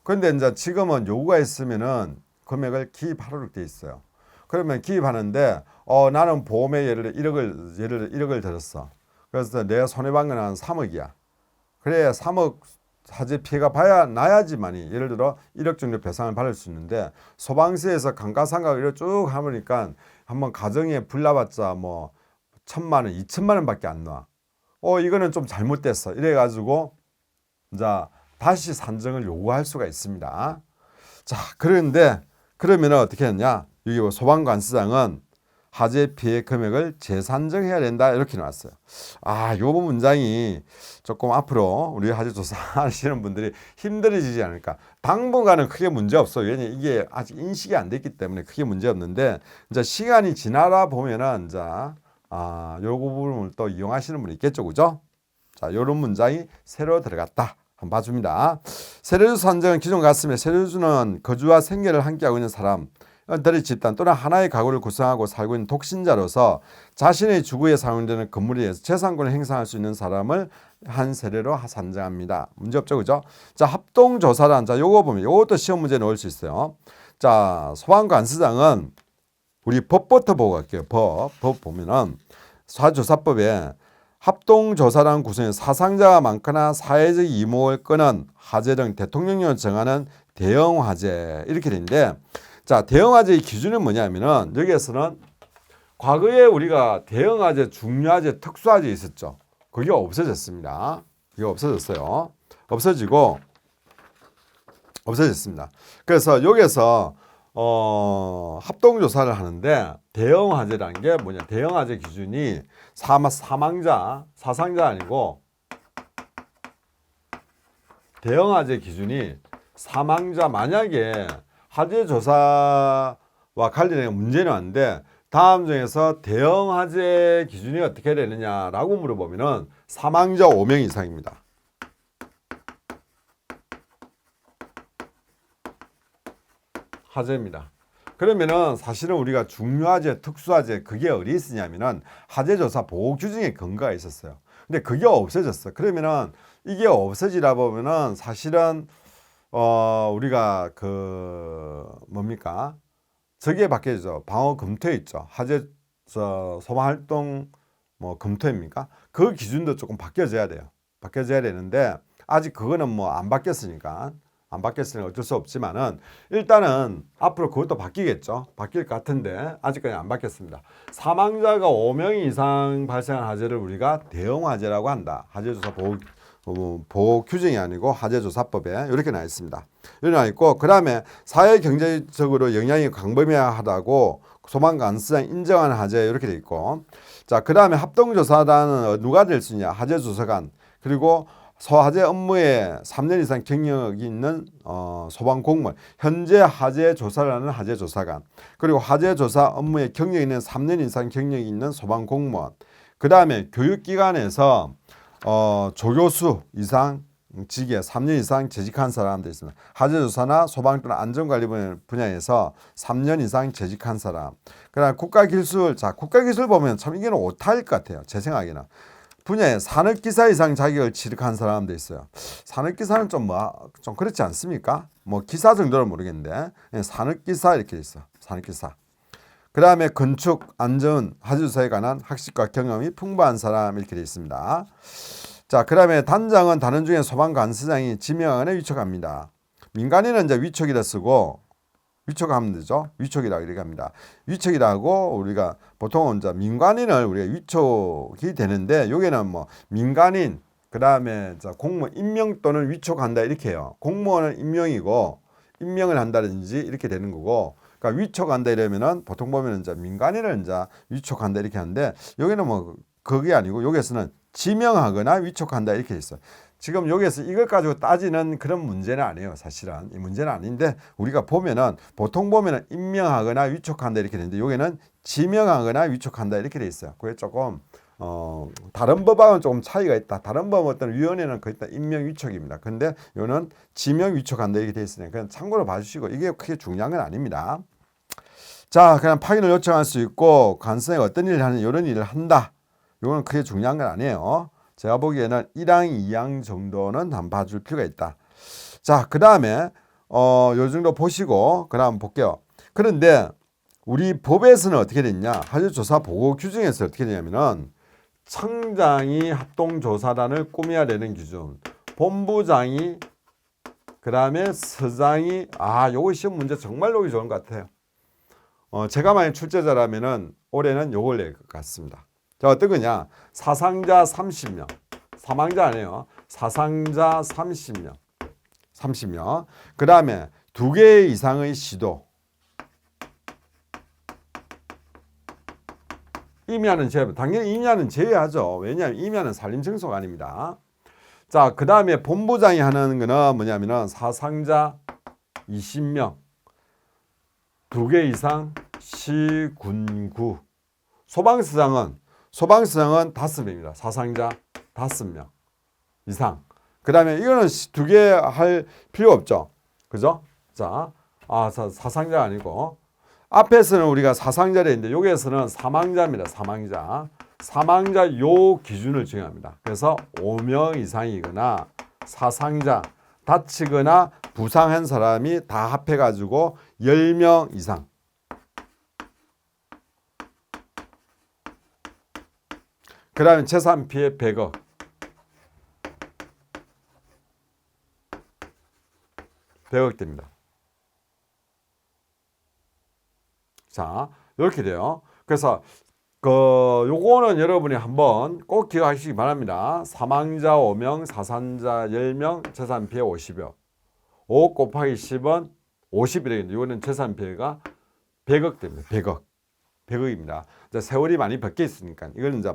그런데 이제 지금은 요구가 있으면은 금액을 기입하도록 돼 있어요. 그러면 기입하는데 나는 보험에 예를 들어 1억을 들었어. 그래서 내가 손해본 건 한 3억이야. 그래 3억 화재 피해가 나야지만이 예를 들어 1억 정도 배상을 받을 수 있는데 소방서에서 감가상각을 이렇게 쭉 하니까 한번 가정에 불 나봤자 뭐 1,000만 원, 2천만 원밖에 안 나와. 이거는 좀 잘못됐어. 이래가지고 이제 다시 산정을 요구할 수가 있습니다. 자, 그러면 어떻게 했냐? 여기 소방관수장은 화재 피해 금액을 재산정해야 된다 이렇게 나왔어요. 요 문장이 조금 앞으로 우리 화재 조사하시는 분들이 힘들어지지 않을까. 당분간은 크게 문제 없어요. 왜냐면 이게 아직 인식이 안 됐기 때문에 크게 문제 없는데 이제 시간이 지나다 보면은 이제 요 부분을 또 이용하시는 분이 있겠죠, 그죠? 자, 이런 문장이 새로 들어갔다. 한번 봐줍니다. 세대주 산정은 기존 같습니다. 세대주는 거주와 생계를 함께하고 있는 사람, 들의 집단 또는 하나의 가구를 구성하고 살고 있는 독신자로서 자신의 주거에 사용되는 건물에 의해서 재산권을 행사할 수 있는 사람을 한 세대로 산정합니다. 문제없죠, 그죠? 자, 합동조사란, 자, 요거 보면, 요것도 시험 문제에 넣을 수 있어요. 자, 소방관수장은 우리 법부터 보고 갈게요. 법 보면은 사조사법에 합동조사라는 구성에 사상자가 많거나 사회적 이목을 끄는 화재 등 대통령령을 정하는 대형화재 이렇게 되는데, 자, 대형화재의 기준은 뭐냐면은 여기에서는 과거에 우리가 대형화재, 중요화재, 특수화재 있었죠. 그게 없어졌습니다. 그게 없어졌어요. 없어졌습니다. 그래서 여기서 합동조사를 하는데 대형화재라는 게 뭐냐? 대형화재 기준이 사상자 아니고 대형화재 기준이 사망자 만약에 화재 조사와 관련된 문제는 왔는데 다음 중에서 대형화재 기준이 어떻게 되느냐라고 물어보면은 사망자 5명 이상입니다. 화재입니다. 그러면은 사실은 우리가 중요화재, 특수화재 그게 어디에 쓰냐면은 화재조사 보호규정에 근거가 있었어요. 근데 그게 없어졌어. 그러면은 이게 없어지다 보면은 사실은 우리가 그 뭡니까? 저게 바뀌어져. 방어 검토에 있죠. 하재 소방 활동 뭐 검토입니까? 그 기준도 조금 바뀌어져야 돼요. 바뀌어져야 되는데 아직 그거는 뭐 안 바뀌었으니까 어쩔 수 없지만은 일단은 앞으로 그것도 바뀌겠죠. 바뀔 것 같은데 아직까지 안 바뀌었습니다. 사망자가 5명 이상 발생한 화재를 우리가 대형 화재라고 한다. 화재조사 보호 규정이 아니고 화재조사법에 이렇게 나와 있습니다. 이렇게 나와 있고 그 다음에 사회 경제적으로 영향이 광범위하다고 소방관수장 인정하는 화재 이렇게 돼 있고 자, 그 다음에 합동조사단은 누가 될 수 있냐? 화재조사관 그리고 소화재 업무에 3년 이상 경력이 있는 소방공무원, 현재 화재 조사를 하는 화재조사관, 그리고 화재조사 업무에 경력이 있는 3년 이상 경력이 있는 소방공무원, 그 다음에 교육기관에서 조교수 이상 직에 3년 이상 재직한 사람도 있습니다. 화재조사나 소방 또는 안전관리 분야에서 3년 이상 재직한 사람. 그다음 국가기술, 자 국가기술 보면 참 이게는 오타일 것 같아요. 제 생각에는. 분야에 산업기사 이상 자격을 취득한 사람도 있어요. 산업기사는 좀 그렇지 않습니까? 뭐 기사 정도는 모르겠는데 산업기사 이렇게 있어. 산업기사. 그 다음에 건축, 안전, 화재조사에 관한 학식과 경험이 풍부한 사람 이렇게 되어 있습니다. 자, 그 다음에 단장은 단원 중에 소방관수장이 지명안에 위촉합니다. 민간인은 이제 위촉이라 쓰고 위촉하면 되죠. 위촉이라고 이렇게 합니다. 위촉이라고 우리가 보통은 이제 민간인을 우리가 위촉이 되는데 여기는 뭐 민간인 그다음에 공무원 임명 또는 위촉한다 이렇게 해요. 공무원은 임명이고 임명을 한다든지 이렇게 되는 거고 그러니까 위촉한다 이러면은 보통 보면은 이제 민간인을 이제 위촉한다 이렇게 하는데 여기는 뭐 그게 아니고 여기에서는 지명하거나 위촉한다 이렇게 있어요. 지금 여기에서 이걸 가지고 따지는 그런 문제는 아니에요. 사실은 이 문제는 아닌데 우리가 보면은 보통 보면은 임명하거나 위촉한다 이렇게 되는데 여기는 지명하거나 위촉한다 이렇게 돼 있어요. 그게 조금 다른 법하고는 조금 차이가 있다. 다른 법 어떤 위원회는 거의 다 임명 위촉입니다. 근데 이거는 지명 위촉한다 이렇게 돼 있으니까 그냥 참고로 봐주시고 이게 크게 중요한 건 아닙니다. 자, 그냥 파견을 요청할 수 있고 관성에 어떤 일을 하는 이런 일을 한다. 이거는 크게 중요한 건 아니에요. 제가 보기에는 1항, 2항 정도는 한번 봐줄 필요가 있다. 자, 그 다음에 요 정도 보시고 그 다음 볼게요. 그런데 우리 법에서는 어떻게 됐냐? 화재조사 보고 규정에서 어떻게 되냐면은 청장이 합동조사단을 꾸며야 되는 기준, 본부장이 그 다음에 서장이 요거 시험 문제 정말 보기 좋은 것 같아요. 제가 만약 출제자라면은 올해는 요걸 낼 것 같습니다. 자, 어떤 거냐? 사상자 30명. 사망자 아니에요. 사상자 30명. 30명. 그 다음에 2개 이상의 시도. 임야는 제외. 당연히 임야는 제외하죠. 왜냐하면 임야는 산림청소가 아닙니다. 자, 그 다음에 본부장이 하는 거는 뭐냐면은 사상자 20명. 2개 이상 시군구. 소방서장은 5명입니다. 사상자 5명 이상. 그 다음에 이거는 2개 할 필요 없죠. 그죠? 자, 사상자 아니고 앞에서는 우리가 사상자를 했는데 여기에서는 사망자입니다. 사망자 요 기준을 정합니다. 그래서 5명 이상이거나 사상자, 다치거나 부상한 사람이 다 합해가지고 10명 이상. 그 다음에 재산 피해 100억. 100억 됩니다. 자, 이렇게 돼요. 그래서 요거는 여러분이 한번 꼭 기억하시기 바랍니다. 사망자 5명, 사상자 10명, 재산 피해 50억. 5 곱하기 10은 50이라겠는데 이거는 재산 피해가 100억 됩니다. 100억입니다. 세월이 많이 바뀌어 있으니까 이거는 이제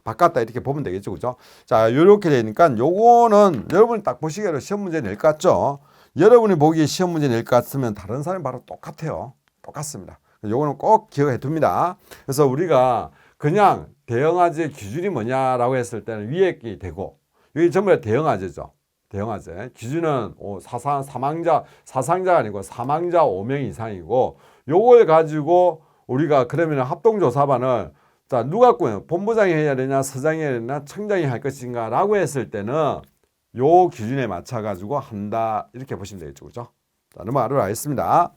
바꿨다 이렇게 보면 되겠죠, 그죠? 자, 이렇게 되니까 요거는 여러분이 딱 보시기로 시험 문제 낼 것 같죠? 여러분이 보기에 시험 문제 낼 것 같으면 다른 사람이 바로 똑같아요. 똑같습니다. 요거는 꼭 기억해 둡니다. 그래서 우리가 그냥 대형화재 기준이 뭐냐라고 했을 때는 위에 게 되고 여기 전부 다 대형화재죠. 대형화재 기준은 사상자가 아니고 사망자 5명 이상이고 요걸 가지고 우리가 그러면 합동조사반을 자, 누가 꾸요? 본부장이 해야 되냐, 서장이 해야 되냐, 청장이 할 것인가 라고 했을 때는 요 기준에 맞춰 가지고 한다 이렇게 보시면 되겠죠. 그죠? 자, 넘어가도록 하겠습니다.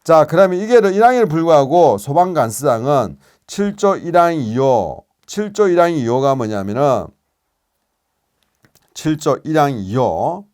자, 그러면 이게 1항에도 불구하고 소방관수장은 7조 1항 2호 7조 1항 2호가 뭐냐면은 7조 1항 2호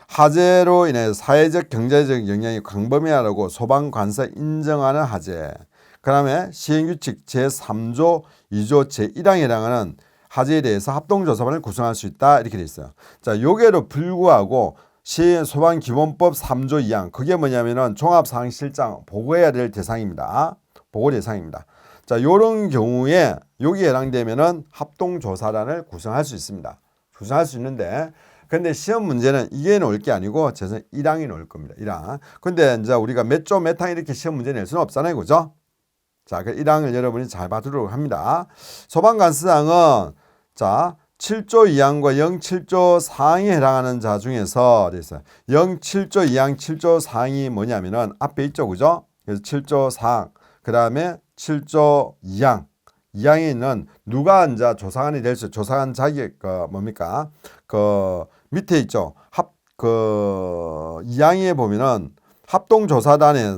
하재로 인해 사회적 경제적 영향이 광범위하다고 소방관사 인정하는 하재. 그 다음에 시행규칙 제3조 2조 제1항에 해당하는 하재에 대해서 합동조사반을 구성할 수 있다 이렇게 돼 있어요. 자, 요게도 불구하고 소방기본법 3조 2항 그게 뭐냐면은 종합상황실장 보고해야 될 대상입니다. 보고 대상입니다. 자, 요런 경우에 여기에 해당되면은 합동조사단을 구성할 수 있습니다. 구성할 수 있는데 근데 시험 문제는 이게 나올 게 아니고 재선 1항이 나올 겁니다. 1항. 근데 이제 우리가 몇 조 몇 항 이렇게 시험 문제 낼 수는 없잖아요. 그죠? 자, 그 1항을 여러분이 잘 봐두도록 합니다. 소방관수장은 자, 7조 2항과 07조 4항에 해당하는 자 중에서 됐어요. 07조 2항 7조 4항이 뭐냐면은 앞에 있죠. 그죠? 그래서 7조 4항. 그다음에 7조 2항. 2항에 있는 누가 이제 조사관이 될 수, 조사관 자격 뭡니까? 그 밑에 있죠. 2항에 보면은 합동조사단에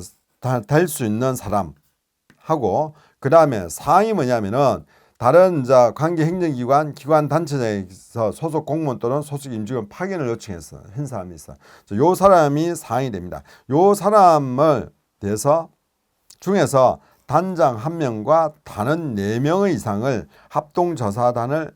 될 수 있는 사람하고 그다음에 4항이 뭐냐면은 다른 이제 관계 행정기관, 기관 단체장에서 소속 공무원 또는 소속 임직원 파견을 요청해서 한 사람이 있어요. 요 사람이 4항이 됩니다. 요 사람을 대해서 중에서 단장 1명과 단원 4명의 이상을 합동조사단으로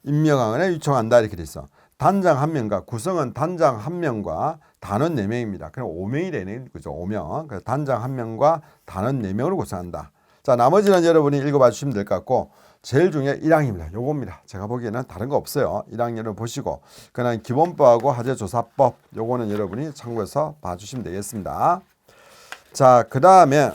임명하거나 요청한다 이렇게 돼 있어. 단장 1명과 구성은 단장 1명과 단원 4명입니다. 그럼 5명이 되는 거죠. 5명. 그래서 단장 1명과 단원 4명으로 구성한다. 자, 나머지는 여러분이 읽어봐 주시면 될 것 같고 제일 중요한 1항입니다. 요겁니다. 제가 보기에는 다른 거 없어요. 1항 여러분 보시고 그냥 기본법하고 하재조사법 요거는 여러분이 참고해서 봐주시면 되겠습니다. 자, 그 다음에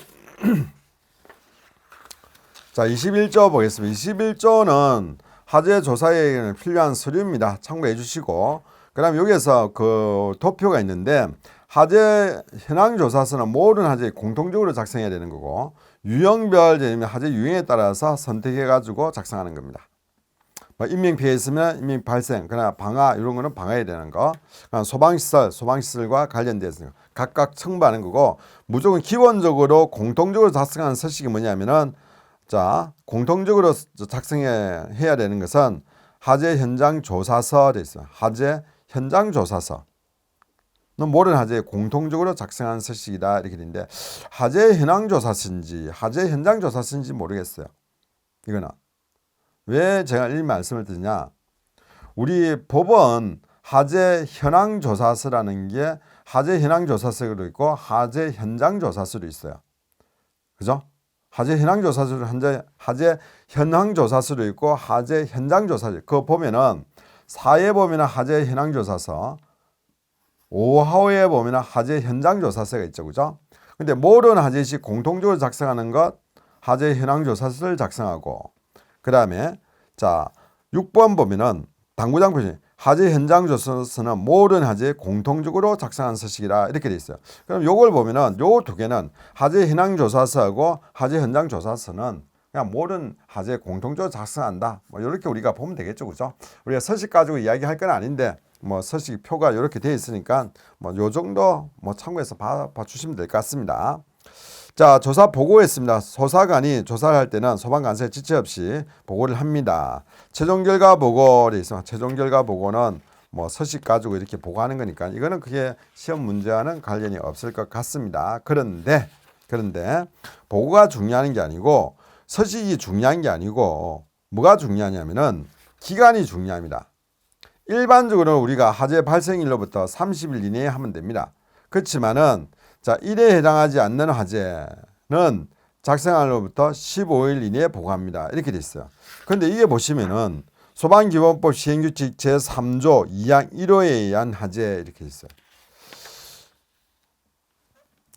자, 21조 보겠습니다. 21조는 하재 조사에 필요한 서류입니다. 참고해 주시고 그 다음에 여기에서 그 도표가 있는데 하재 현황 조사서는 모든 하재 공통적으로 작성해야 되는 거고 유형별 되면 하재 유형에 따라서 선택해 가지고 작성하는 겁니다. 뭐 인명 피해 있으면 인명 발생, 그러나 방화 이런 거는 방화해야 되는 거. 소방시설과 관련돼서 각각 첨부하는 거고 무조건 기본적으로 공통적으로 작성하는 서식이 뭐냐면은 자, 공통적으로 작성해야 되는 것은 하재 현장 조사서 돼 있어요. 하재 현장 조사서. 모든 하재에 공통적으로 작성한 서식이다 이렇게 되는데 하재 현황 조사서인지 하재 현장 조사서인지 모르겠어요. 이거는 왜 제가 이 말씀을 드리냐? 우리 법은 하재 현황 조사서라는 게 하재 현황 조사서도 있고 하재 현장 조사서도 있어요. 그죠? 하재 현황 조사서도 하재 현황 조사서도 있고 하재 현장 조사서. 그거 보면은 4에 보면은 하재 현황 조사서 5하호에 보면 하재 현장 조사서가 있죠. 그죠? 근데 모든 하재시 공통적으로 작성하는 것 하재 현황 조사서를 작성하고 그다음에 자, 6번 보면은 당구장 표시 하재 현장 조사서는 모든 하재에 공통적으로 작성한 서식이라 이렇게 돼 있어요. 그럼 요걸 보면은 요 두 개는 하재 현황 조사서하고 하재 현장 조사서는 그냥 모든 하재에 공통적으로 작성한다. 뭐 이렇게 우리가 보면 되겠죠. 그죠? 우리가 서식 가지고 이야기할 건 아닌데 뭐 서식 표가 이렇게 되어 있으니까 뭐 요 정도 뭐 참고해서 봐 주시면 될 것 같습니다. 자, 조사 보고했습니다. 소사관이 조사를 할 때는 소방관사에 지체 없이 보고를 합니다. 최종 결과 보고를 있어. 최종 결과 보고는 뭐 서식 가지고 이렇게 보고하는 거니까 이거는 그게 시험 문제와는 관련이 없을 것 같습니다. 그런데 보고가 중요한 게 아니고 서식이 중요한 게 아니고 뭐가 중요하냐면은 기간이 중요합니다. 일반적으로 우리가 하재 발생일로부터 30일 이내에 하면 됩니다. 그렇지만은 자, 1에 해당하지 않는 하재는 작성일로부터 15일 이내에 보고합니다. 이렇게 돼 있어요. 그런데 이게 보시면은 소방기본법 시행규칙 제3조 2항 1호에 의한 하재 이렇게 있어요.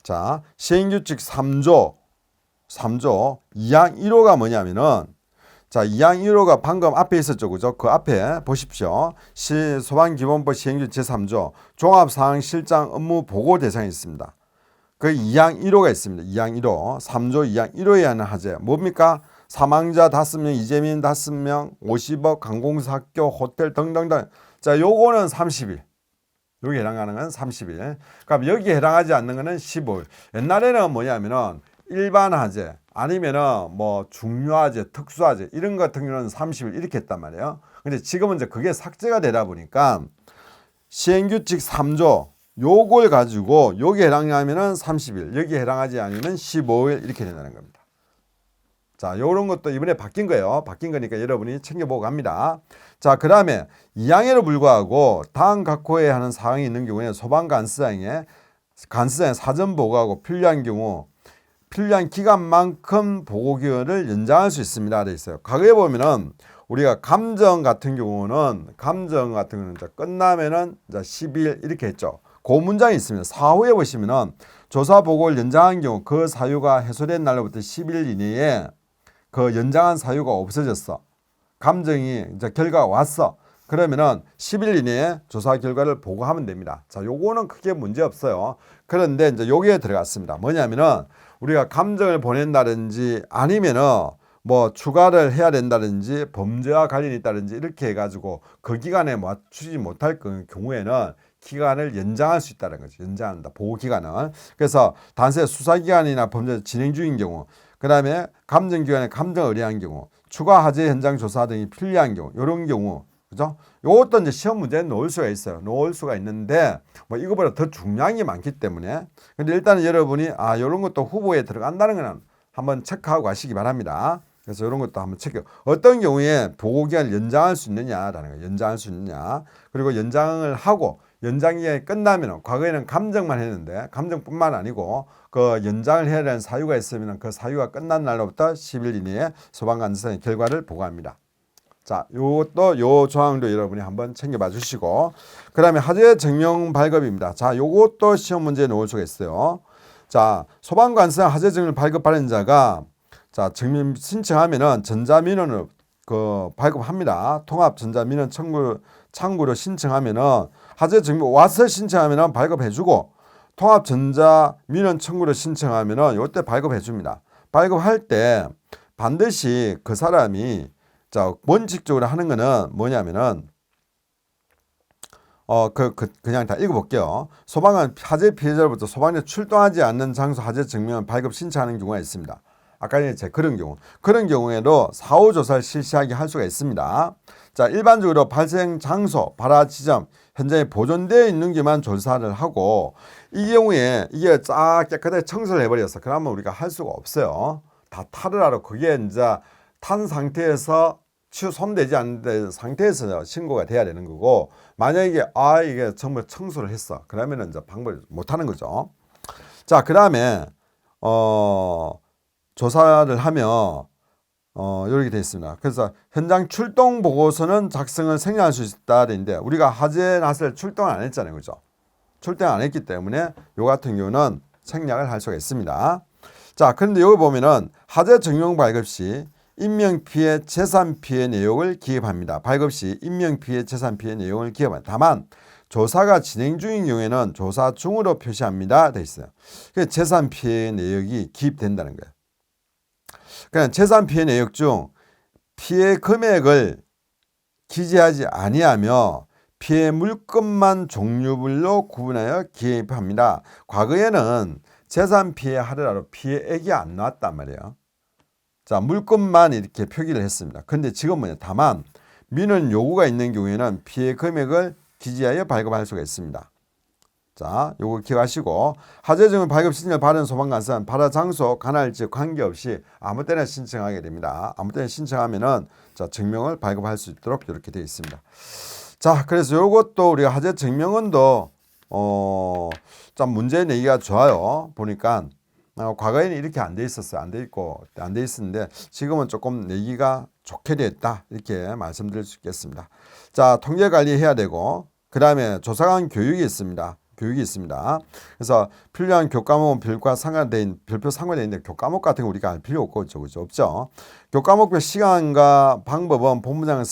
자, 시행규칙 3조 2항 1호가 뭐냐면은 자, 2항 1호가 방금 앞에 있었죠. 그죠? 그 앞에 보십시오. 소방기본법 시행규칙 제3조 종합상황실장 업무 보고 대상이 있습니다. 그 2항 1호가 있습니다. 2항 1호. 3조 2항 1호에 하는 하재. 뭡니까? 사망자 5명, 이재민 5명, 50억, 관공서 학교, 호텔 등등등. 자, 요거는 30일. 여기 해당하는 건 30일. 그럼 여기에 해당하지 않는 거는 15일. 옛날에는 뭐냐면은 일반 화재 아니면은 뭐 중요화재, 특수화재 이런 것 같은 경우는 30일 이렇게 했단 말이에요. 근데 지금은 이제 그게 삭제가 되다 보니까 시행규칙 3조 요걸 가지고 여기에 해당하면은 30일, 여기에 해당하지 않으면 15일 이렇게 된다는 겁니다. 자, 요런 것도 이번에 바뀐 거예요. 바뀐 거니까 여러분이 챙겨보고 갑니다. 자, 그 다음에 2항에도 불구하고 다음 각 호에 하는 사항이 있는 경우에 소방관수장에 사전 보고하고 필요한 경우 필요한 기간만큼 보고 기간을 연장할 수 있습니다. 되어 있어요. 과거에 보면은 우리가 감정 같은 경우는 이제 끝나면은 이제 10일 이렇게 했죠. 그 문장이 있습니다. 4호에 보시면은 조사 보고를 연장한 경우 그 사유가 해소된 날로부터 10일 이내에 그 연장한 사유가 없어졌어. 감정이 이제 결과가 왔어. 그러면은 10일 이내에 조사 결과를 보고하면 됩니다. 자, 요거는 크게 문제 없어요. 그런데 이제 여기에 들어갔습니다. 뭐냐면은 우리가 감정을 보낸다든지 아니면은 뭐 추가를 해야 된다든지 범죄와 관련이 있다든지 이렇게 해가지고 그 기간에 맞추지 못할 경우에는 기간을 연장할 수 있다는 거죠. 연장한다. 보호 기간을. 그래서 단순히 수사 기간이나 범죄 진행 중인 경우, 그 다음에 감정 기간에 감정 의뢰한 경우, 추가 화재 현장 조사 등이 필요한 경우, 이런 경우, 그죠? 요것도 이제 시험 문제에 넣을 수가 있어요. 넣을 수가 있는데, 뭐 이거보다 더 중요한 게 많기 때문에. 근데 일단은 여러분이, 요런 것도 후보에 들어간다는 거는 한번 체크하고 가시기 바랍니다. 그래서 이런 것도 한번 체크. 어떤 경우에 보고기간을 연장할 수 있느냐라는 거예요. 연장할 수 있느냐. 그리고 연장을 하고, 연장기간이 끝나면, 과거에는 감정만 했는데, 감정뿐만 아니고, 그 연장을 해야 되는 사유가 있으면 그 사유가 끝난 날로부터 10일 이내에 소방관수의 결과를 보고합니다. 자, 요것도 요 조항도 여러분이 한번 챙겨봐 주시고, 그 다음에 화재 증명 발급입니다. 자, 요것도 시험 문제에 넣을 수가 있어요. 자, 소방관수나 화재 증명 발급받은 자가 자, 증명 신청하면은 전자민원을 발급합니다. 통합 전자민원 창구로 신청하면은 화재 증명 와서 신청하면은 발급해주고 통합 전자민원 청구로 신청하면은 요때 발급해줍니다. 발급할 때 반드시 그 사람이 자, 원칙적으로 하는 거는 뭐냐면은 그냥 다 읽어볼게요. 소방은 화재 피해자로부터 소방에 출동하지 않는 장소 화재 증명 발급 신청하는 경우가 있습니다. 아까 이제 그런 경우에도 사후 조사를 실시하게 할 수가 있습니다. 자, 일반적으로 발생 장소, 발화 지점, 현장에 보존되어 있는 게만 조사를 하고 이 경우에 이게 쫙 깨끗하게 청소를 해버렸어. 그러면 우리가 할 수가 없어요. 다 탈을 하러 그게 이제 탄 상태에서 손대지 않는 상태에서 신고가 돼야 되는 거고 만약에 이게 정말 청소를 했어. 그러면은 이제 방법을 못 하는 거죠. 자, 그다음에 조사를 하면 이렇게 되어 있습니다. 그래서 현장 출동 보고서는 작성을 생략할 수 있다 되는데 우리가 화재 났을 때 출동을 안 했잖아요. 그죠? 출동 안 했기 때문에 요 같은 경우는 생략을 할 수가 있습니다. 자, 그런데 여기 보면은 화재 증명 발급 시 인명피해, 재산피해 내역을 기입합니다. 발급 시 인명피해, 재산피해 내역을 기입합니다. 다만 조사가 진행 중인 경우에는 조사 중으로 표시합니다. 되어 있어요. 그래서 재산피해 내역이 기입된다는 거예요. 그냥 재산피해 내역 중 피해 금액을 기재하지 아니하며 피해 물건만 종류별로 구분하여 기입합니다. 과거에는 재산피해 하더라도 피해액이 안 나왔단 말이에요. 자, 물건만 이렇게 표기를 했습니다. 근데 지금은 다만 민원 요구가 있는 경우에는 피해 금액을 기재하여 발급할 수가 있습니다. 자, 요거 기억하시고 화재 증명 발급 신청을 받은 소방관사는 발화 장소, 관할지 관계없이 아무 때나 신청하게 됩니다. 아무 때나 신청하면은 자, 증명을 발급할 수 있도록 이렇게 되어 있습니다. 자, 그래서 요것도 우리가 화재 증명원도 좀 문제 내기가 좋아요. 보니까 과거에는 이렇게 안 돼 있었어요. 안 돼 있었는데 지금은 조금 내기가 좋게 됐다. 이렇게 말씀드릴 수 있겠습니다. 자, 통계 관리해야 되고 그 다음에 조사관 교육이 있습니다. 그래서 필요한 교과목은 별표 상관되어 있는데 교과목 같은 거 우리가 알 필요 없고 그죠? 없죠. 교과목별 시간과 방법은 본부장,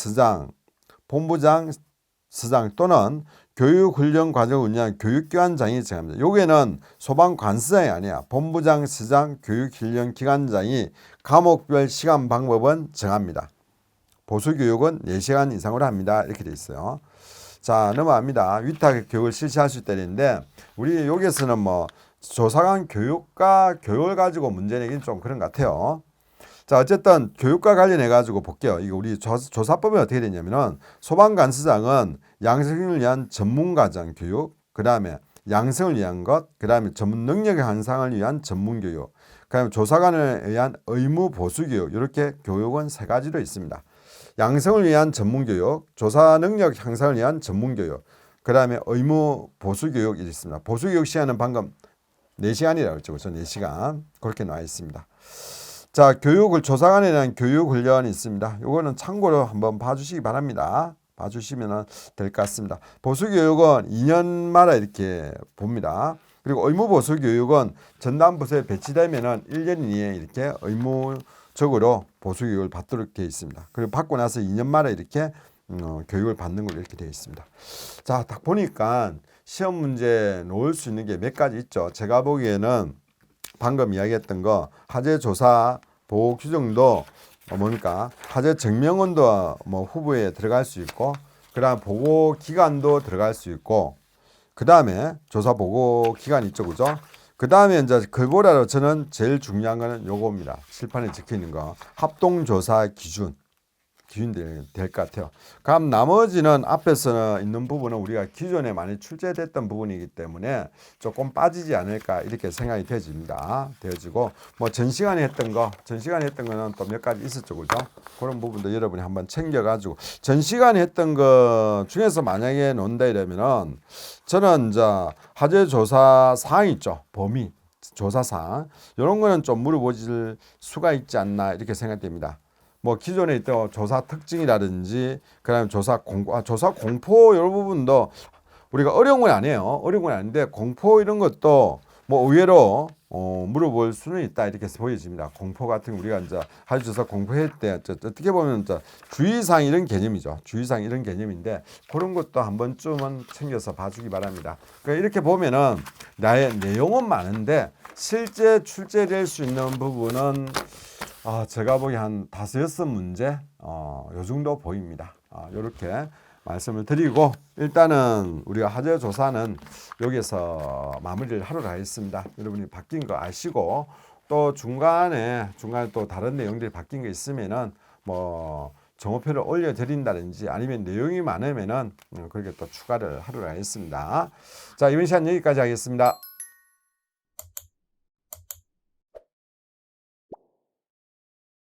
서장 또는 교육훈련 과정을 운영하는 교육기관장이 정합니다. 여기에는 소방관서장이 아니야. 본부장, 시장, 교육훈련기관장이 과목별 시간 방법은 정합니다. 보수교육은 4시간 이상으로 합니다. 이렇게 돼 있어요. 자, 넘어갑니다. 위탁 교육을 실시할 수 있다는데 우리 여기에서는 뭐 조사관 교육과 교육을 가지고 문제 내기는 좀 그런 것 같아요. 자, 어쨌든 교육과 관련해 가지고 볼게요. 이거 우리 조사법이 어떻게 되냐면은 소방관서장은 양성을 위한 전문가장 교육, 그다음에 양성을 위한 것, 그다음에 전문 능력 향상을 위한 전문 교육, 그다음에 조사관에 의한 의무 보수 교육, 이렇게 교육은 3가지로 있습니다. 양성을 위한 전문 교육, 조사 능력 향상을 위한 전문 교육, 그다음에 의무 보수 교육이 있습니다. 보수 교육 시간은 방금 4시간이라고 했죠. 그래서 4시간 그렇게 나와 있습니다. 자, 교육을 조사관에 대한 교육 훈련이 있습니다. 요거는 참고로 한번 봐주시기 바랍니다. 봐주시면 될 것 같습니다. 보수 교육은 2년마다 이렇게 봅니다. 그리고 의무 보수 교육은 전담 부서에 배치되면은 1년 이내에 이렇게 의무적으로 보수 교육을 받도록 되어 있습니다. 그리고 받고 나서 2년마다 이렇게 교육을 받는 걸로 이렇게 되어 있습니다. 자, 딱 보니까 시험 문제 놓을 수 있는 게 몇 가지 있죠. 제가 보기에는 방금 이야기했던 거 화재 조사 보호 규정도 뭡니까? 화재 증명원도 뭐 후보에 들어갈 수 있고, 그다음 보고 기간도 들어갈 수 있고, 그다음에 조사 보고 기간 있죠, 그죠? 그다음에 이제 그보다도 저는 제일 중요한 거는 요겁니다. 칠판에 적혀 있는 거 합동 조사 기준이 될 것 같아요. 그럼 나머지는 앞에서 있는 부분은 우리가 기존에 많이 출제됐던 부분이기 때문에 조금 빠지지 않을까 이렇게 생각이 되어지고 뭐 전 시간에 했던 거는 또 몇 가지 있었죠, 그죠? 그런 부분도 여러분이 한번 챙겨가지고 전 시간에 했던 거 중에서 만약에 논다 이러면은 저는 이제 화재 조사 사항 있죠, 범위 조사 사항 이런 거는 좀 물어보실 수가 있지 않나 이렇게 생각됩니다. 뭐 기존에 있던 조사 특징이라든지 그다음에 조사 공포 이런 부분도 우리가 어려운 건 아니에요. 어려운 건 아닌데 공포 이런 것도 뭐 의외로 물어볼 수는 있다 이렇게 보여집니다. 공포 같은 우리가 이제 화재 조사 공포할 때 어떻게 보면 이제 주의사항 이런 개념이죠. 주의사항 이런 개념인데 그런 것도 한 번쯤은 챙겨서 봐주기 바랍니다. 그러니까 이렇게 보면은 나의 내용은 많은데 실제 출제될 수 있는 부분은 제가 보기 한 5-6문제 요 정도 보입니다. 이렇게 말씀을 드리고 일단은 우리가 화재 조사는 여기서 마무리를 하러 가겠습니다. 여러분이 바뀐 거 아시고 또 중간에 또 다른 내용들이 바뀐 게 있으면은 뭐 정오표를 올려드린다든지 아니면 내용이 많으면은 그렇게 또 추가를 하러 가겠습니다. 자, 이번 시간 여기까지 하겠습니다.